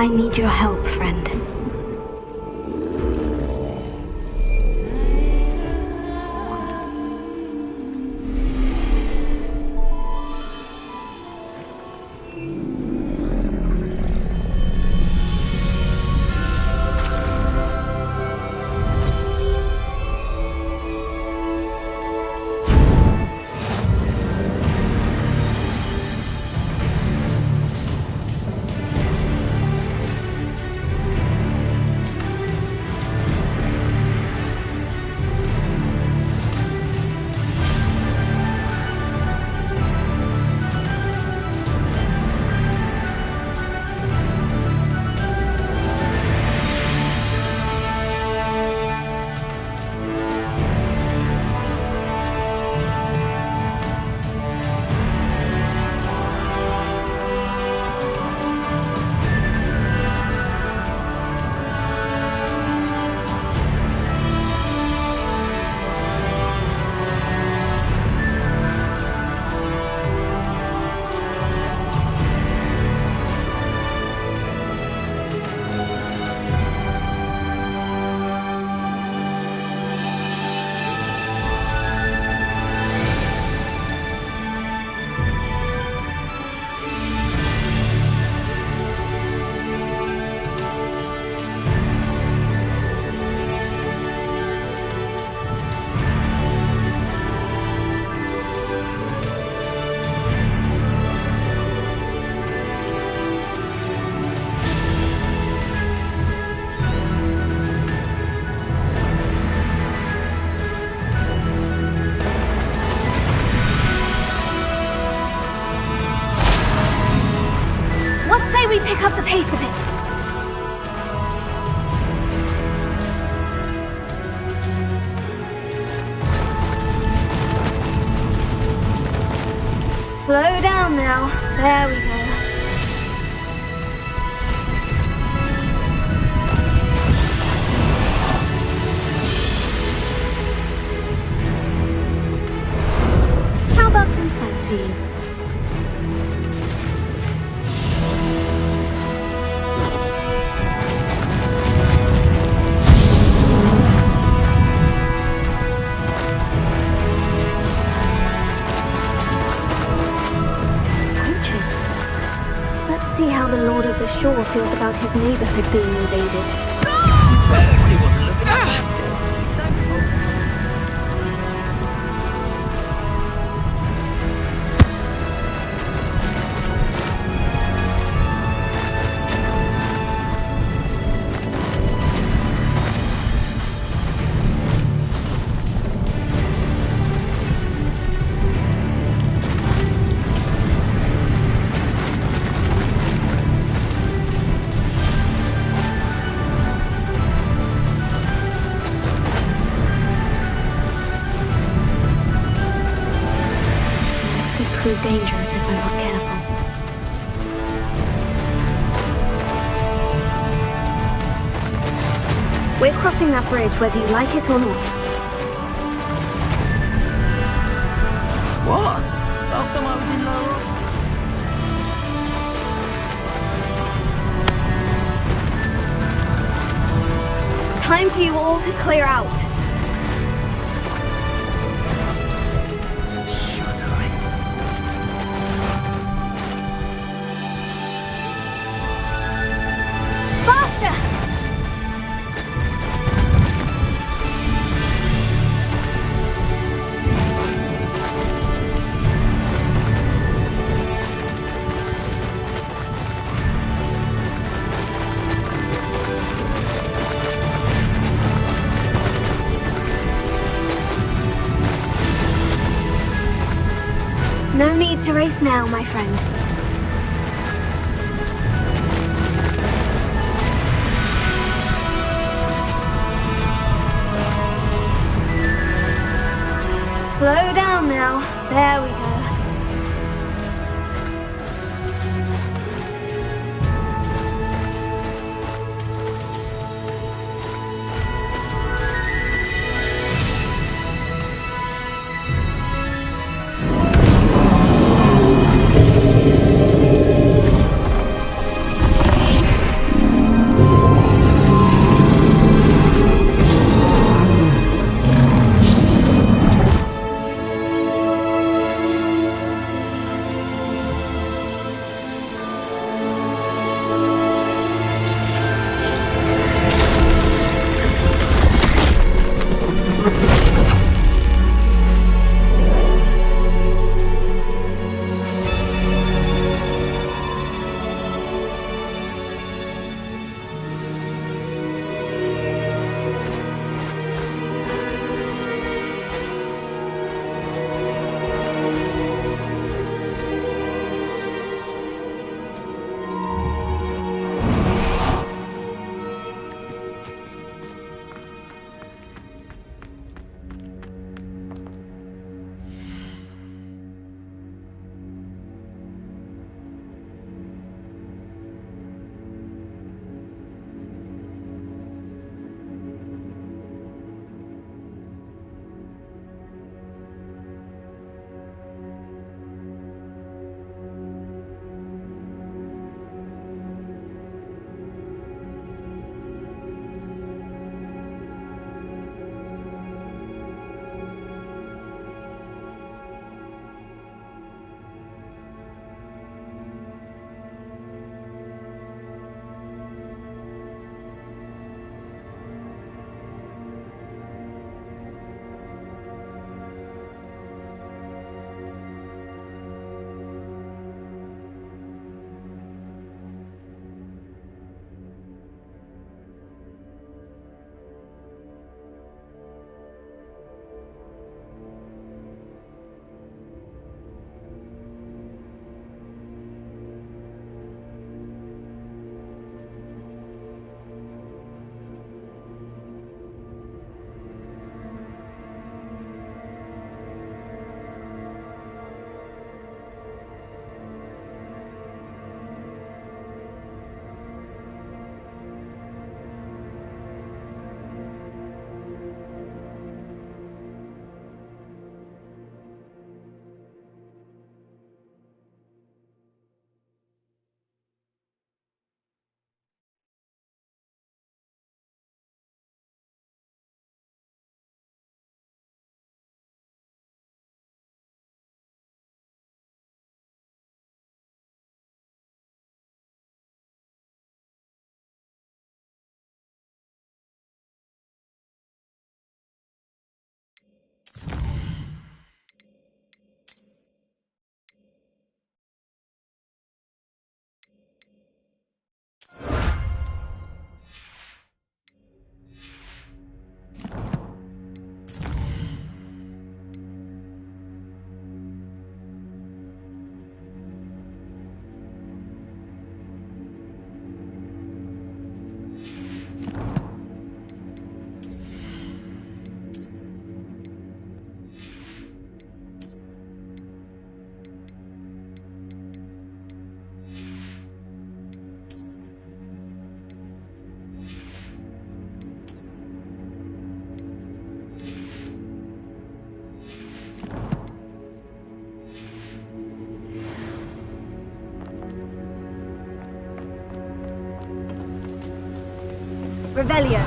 I need your help, friend. Say we pick up the pace a bit. Slow down now. There we go. How about some sightseeing? See how the Lord of the Shore feels about his neighborhood being invaded. He wasn't looking at Prove dangerous if I'm not careful. We're crossing that bridge whether you like it or not. What? Last time I was in Lower. Time for you all to clear out. No need to race now, my friend. Slow down now. There we go. Revelio.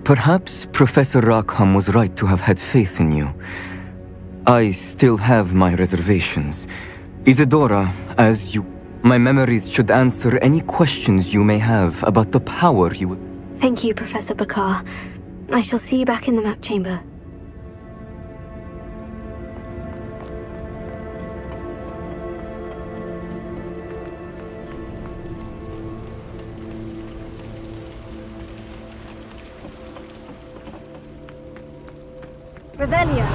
Perhaps Professor Rackham was right to have had faith in you. I still have my reservations. Isadora, as you... My memories should answer any questions you may have about the power you will... Thank you, Professor Bakar. I shall see you back in the map chamber. Revelio.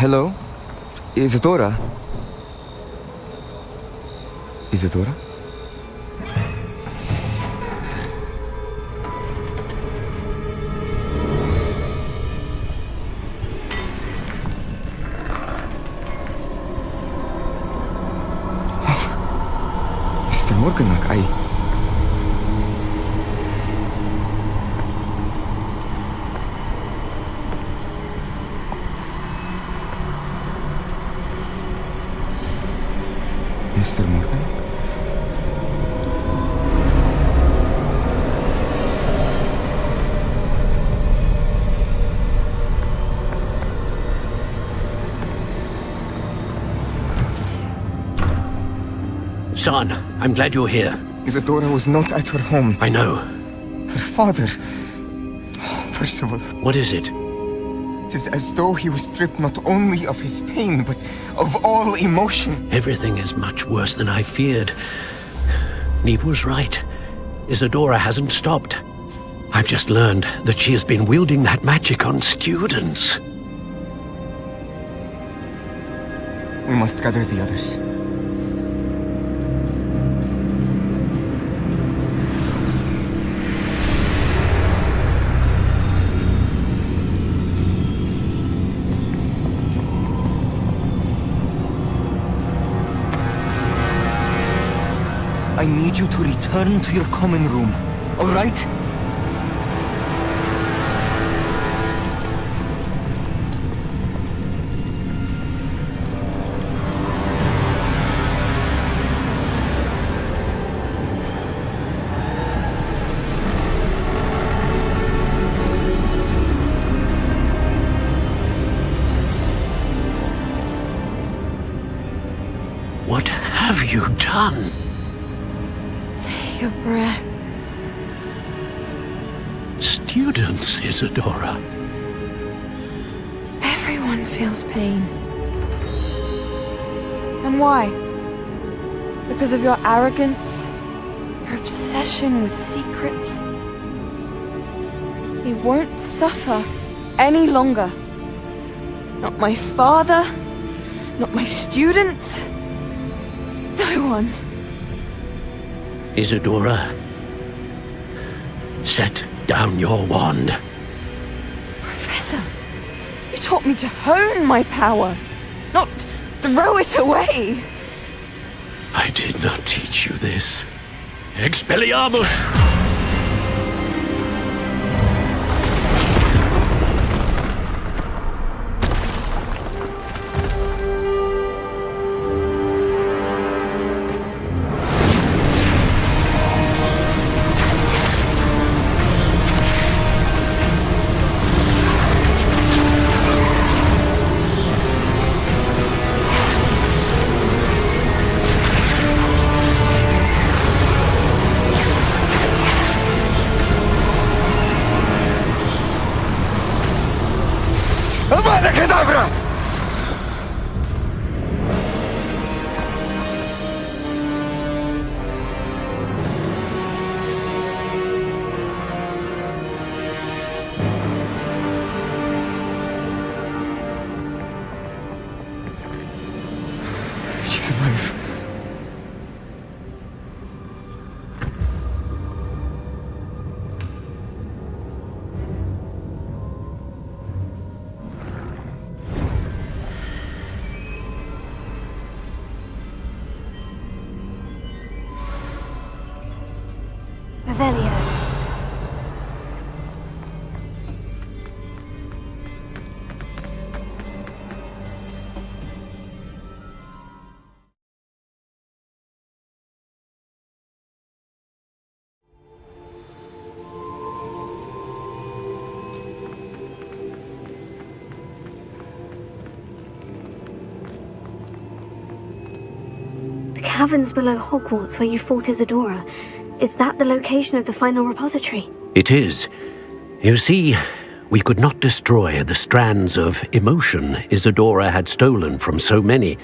Hello? Isadora? Isadora? Mr. Morganach, Mr. Morgan? Son, I'm glad you're here. Isadora was not at her home. I know. Her father... Percival. What is it? It is as though he was stripped not only of his pain, but of all emotion. Everything is much worse than I feared. Neve was right. Isadora hasn't stopped. I've just learned that she has been wielding that magic on students. We must gather the others. I need you to return to your common room, all right? What have you done? Take a breath. Students, Isadora. Everyone feels pain. And why? Because of your arrogance? Your obsession with secrets? He won't suffer any longer. Not my father, not my students, no one. Isadora, set down your wand. Professor, you taught me to hone my power, not throw it away. I did not teach you this. Expelliarmus! Abra! She's alive. Revelio. The caverns below Hogwarts where you fought Isadora. Is that the location of the final repository? It is. You see, we could not destroy the strands of emotion Isadora had stolen from so many.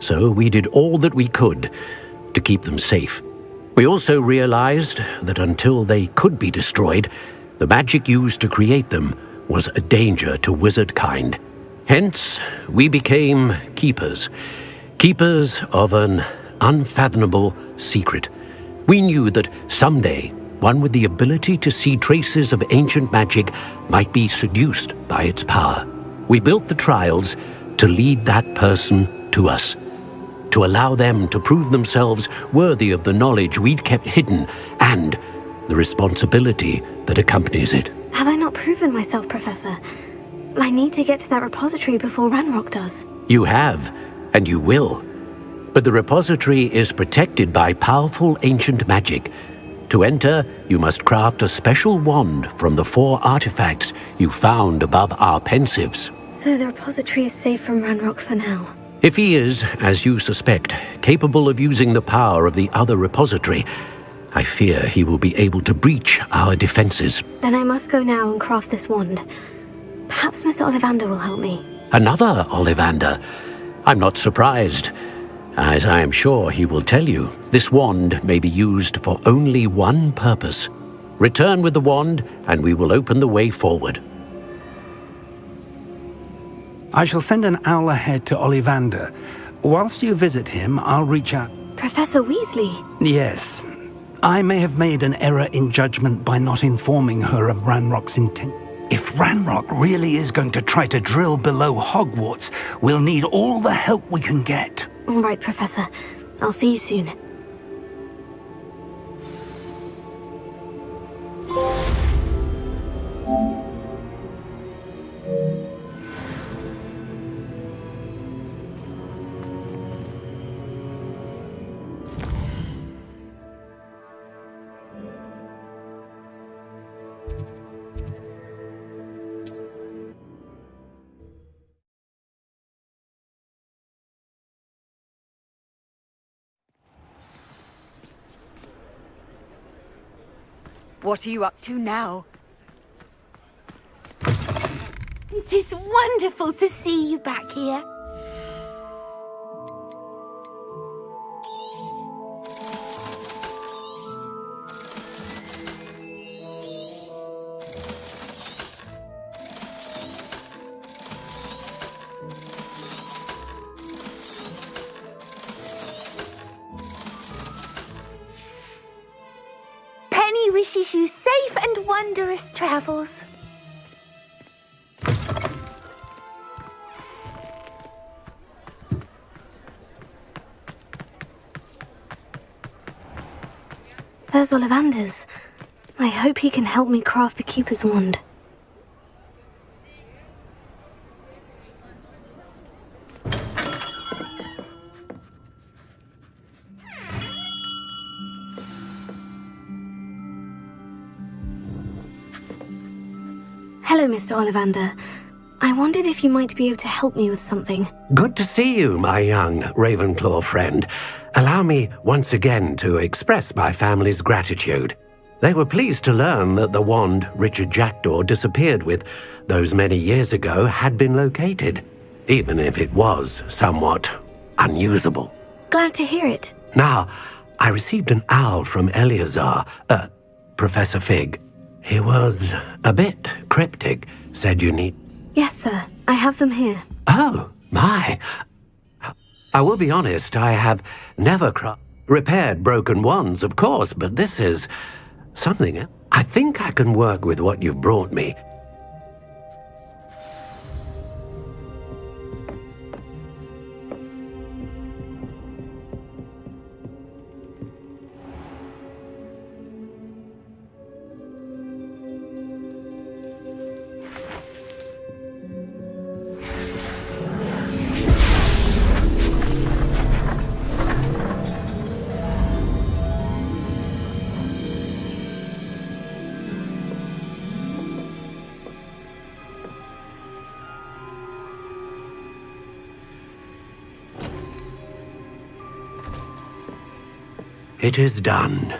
So we did all that we could to keep them safe. We also realized that until they could be destroyed, the magic used to create them was a danger to wizard kind. Hence, we became keepers. Keepers of an unfathomable secret. We knew that someday, one with the ability to see traces of ancient magic might be seduced by its power. We built the trials to lead that person to us, to allow them to prove themselves worthy of the knowledge we'd kept hidden and the responsibility that accompanies it. Have I not proven myself, Professor? I need to get to that repository before Ranrock does. You have, and you will. But the repository is protected by powerful ancient magic. To enter, you must craft a special wand from the 4 artifacts you found above our pensives. So the repository is safe from Ranrock for now. If he is, as you suspect, capable of using the power of the other repository, I fear he will be able to breach our defenses. Then I must go now and craft this wand. Perhaps Mr. Ollivander will help me. Another Ollivander? I'm not surprised. As I am sure he will tell you, this wand may be used for only one purpose. Return with the wand, and we will open the way forward. I shall send an owl ahead to Ollivander. Whilst you visit him, I'll reach out. Professor Weasley? Yes. I may have made an error in judgment by not informing her of Ranrock's intent. If Ranrock really is going to try to drill below Hogwarts, we'll need all the help we can get. All right, Professor. I'll see you soon. What are you up to now? It is wonderful to see you back here. Penny wishes you safe and wondrous travels. There's Ollivander's. I hope he can help me craft the Keeper's wand. Hello, Mr. Ollivander. I wondered if you might be able to help me with something. Good to see you, my young Ravenclaw friend. Allow me once again to express my family's gratitude. They were pleased to learn that the wand Richard Jackdaw disappeared with those many years ago had been located, even if it was somewhat unusable. Glad to hear it. Now, I received an owl from Eleazar, Professor Fig. He was a bit cryptic, said you need... Yes, sir. I have them here. Oh, my. I will be honest, I have never repaired broken wands, of course, but this is something else. I think I can work with what you've brought me. It is done.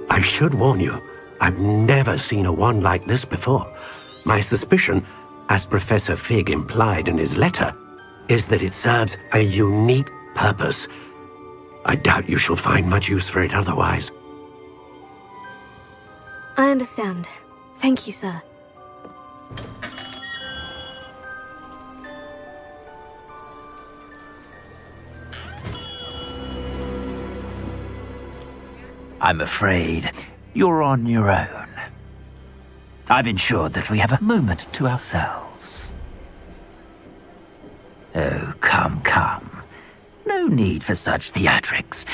I should warn you, I've never seen a wand like this before. My suspicion, as Professor Fig implied in his letter, is that it serves a unique purpose. I doubt you shall find much use for it otherwise. I understand. Thank you, sir. I'm afraid you're on your own. I've ensured that we have a moment to ourselves. Oh, come, come. No need for such theatrics.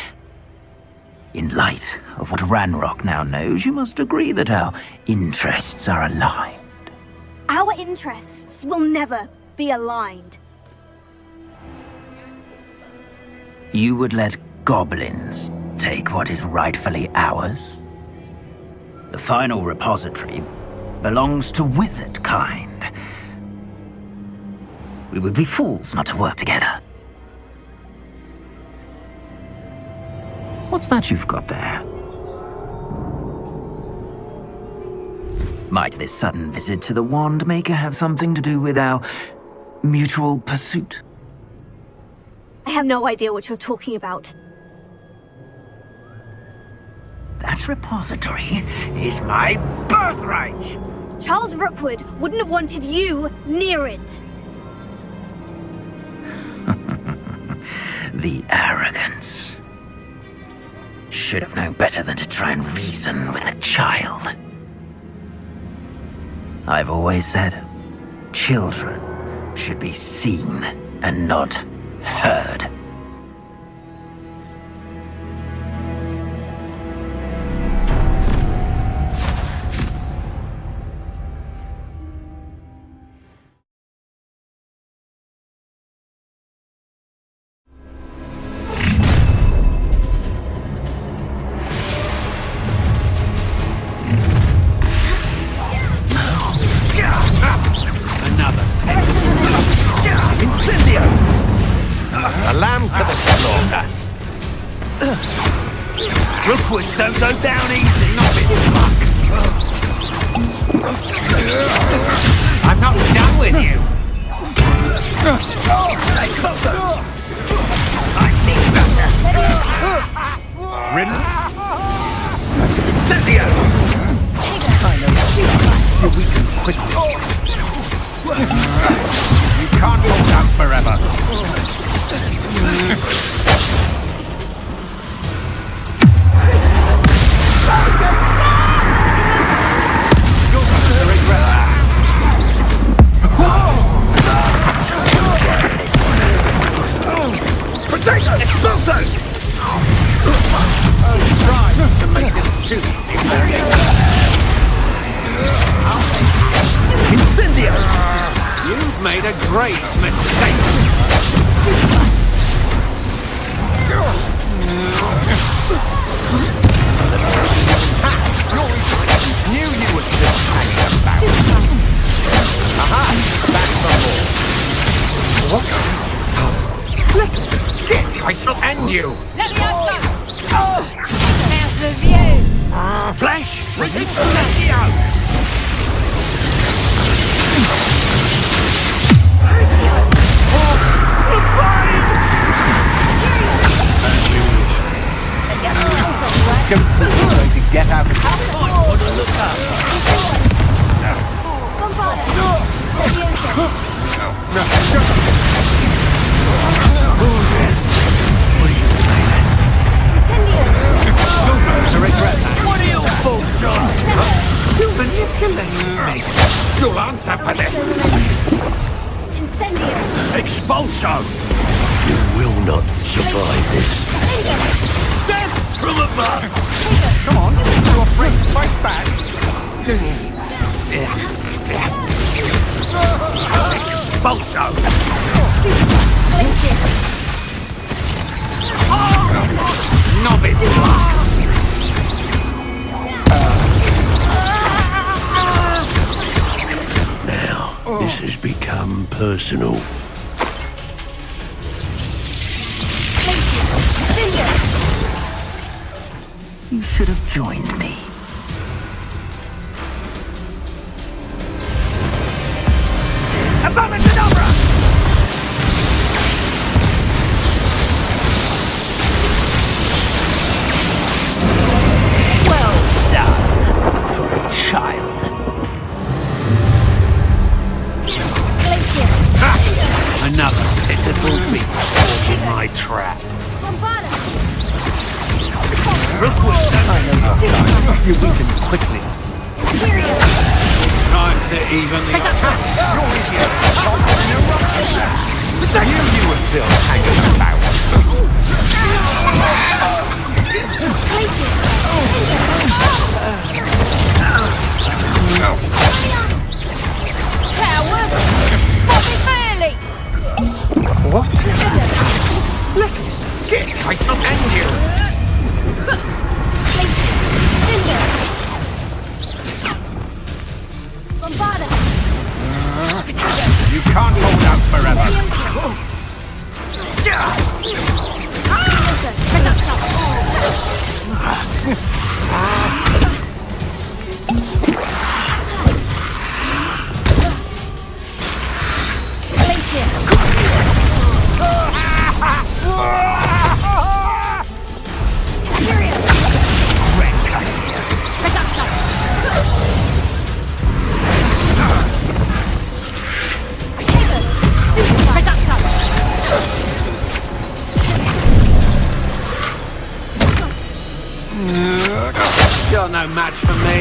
In light of what Ranrock now knows, you must agree that our interests are aligned. Our interests will never be aligned. You would let goblins take what is rightfully ours? The final repository belongs to wizard kind. We would be fools not to work together. What's that you've got there? Might this sudden visit to the Wand Maker have something to do with our mutual pursuit? I have no idea what you're talking about. That repository is my birthright! Charles Rookwood wouldn't have wanted you near it. The arrogance. Should have known better than to try and reason with a child. I've always said, children should be seen and not heard. Rookwood don't go down easy, not with luck. I'm not done with you. Stay closer. I see better. Ridden. Incendio. You weaken quickly. You can't hold out forever. Protect us! Expulso! Try to make this too Incendio! You've made a great mistake. End you! Let me out! How's the view? Flesh! Let me out! Don't think you're going to get out of here. What are you folks on? You manipulate me. You'll answer for this. Expulso! You will not survive this. Death from above! Come on, you're afraid to fight back. Expulso! Novice luck! Now, this has become personal. You should have joined me. Abominadabra! Well done for a child. Another pitiful beast caught in my trap. You weaken quickly. Time to even the You were still hanging about. Coward! Bobby Bailey! What? Get! I shall end you! You can't hold out forever. You're no match for me.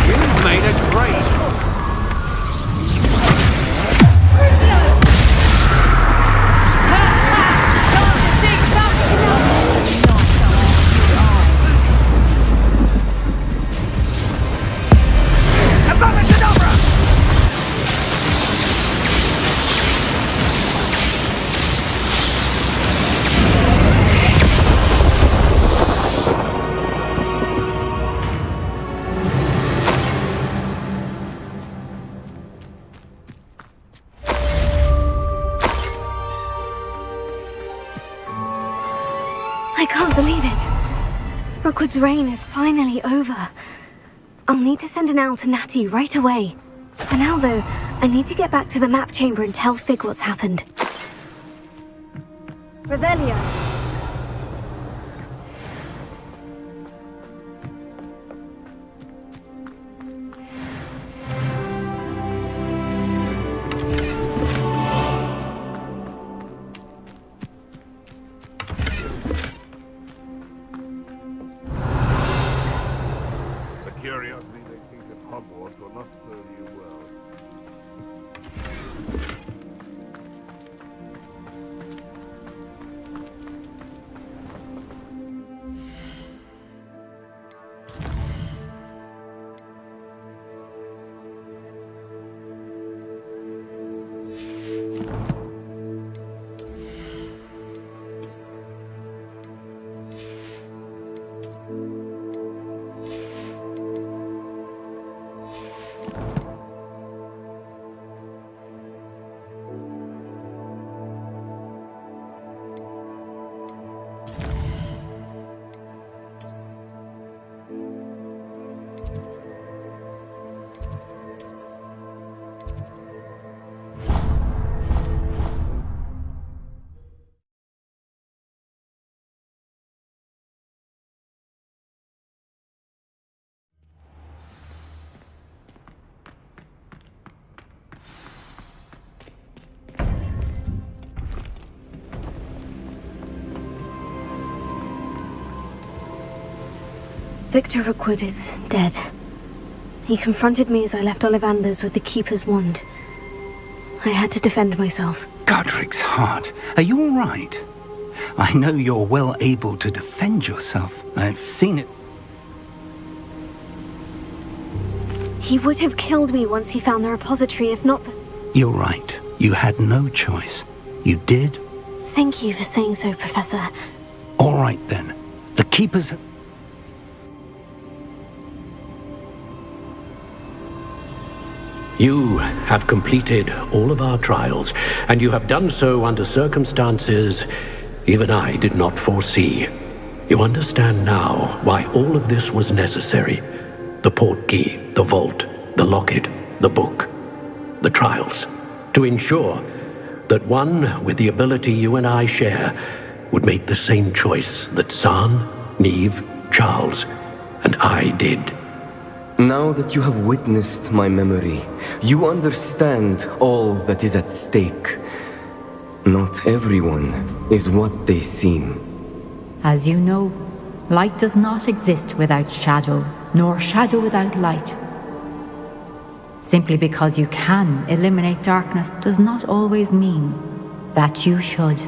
You've made a grade. I can't believe it. Rookwood's reign is finally over. I'll need to send an owl to Natty right away. For now, though, I need to get back to the map chamber and tell Fig what's happened. Revelio. The curiosity they think at Hogwarts will not serve you well. Victor Rookwood is dead. He confronted me as I left Ollivander's with the Keeper's wand. I had to defend myself. Godric's heart. Are you all right? I know you're well able to defend yourself. I've seen it. He would have killed me once he found the repository, if not... You're right. You had no choice. You did. Thank you for saying so, Professor. All right, then. The Keepers... You have completed all of our trials, and you have done so under circumstances even I did not foresee. You understand now why all of this was necessary. The portkey, the vault, the locket, the book, the trials. To ensure that one with the ability you and I share would make the same choice that San, Neve, Charles, and I did. Now that you have witnessed my memory, you understand all that is at stake. Not everyone is what they seem. As you know, light does not exist without shadow, nor shadow without light. Simply because you can eliminate darkness does not always mean that you should.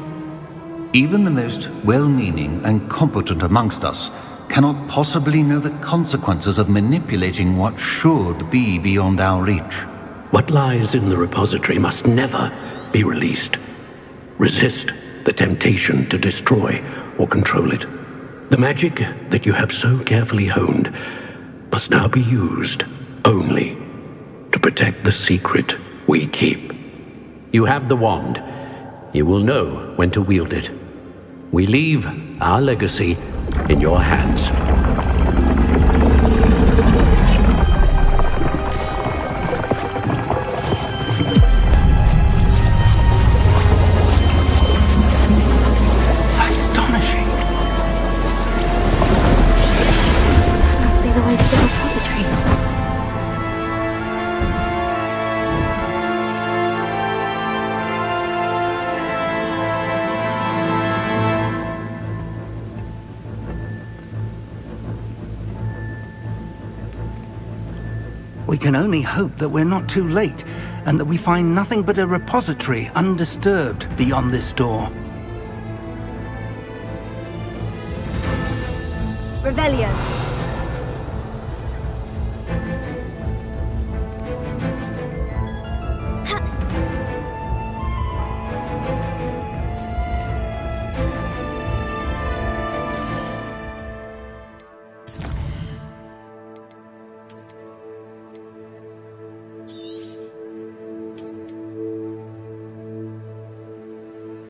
Even the most well-meaning and competent amongst us cannot possibly know the consequences of manipulating what should be beyond our reach. What lies in the repository must never be released. Resist the temptation to destroy or control it. The magic that you have so carefully honed must now be used only to protect the secret we keep. You have the wand. You will know when to wield it. We leave our legacy in your hands. Astonishing. Must be the way to the repository. We can only hope that we're not too late, and that we find nothing but a repository undisturbed beyond this door. Revelio.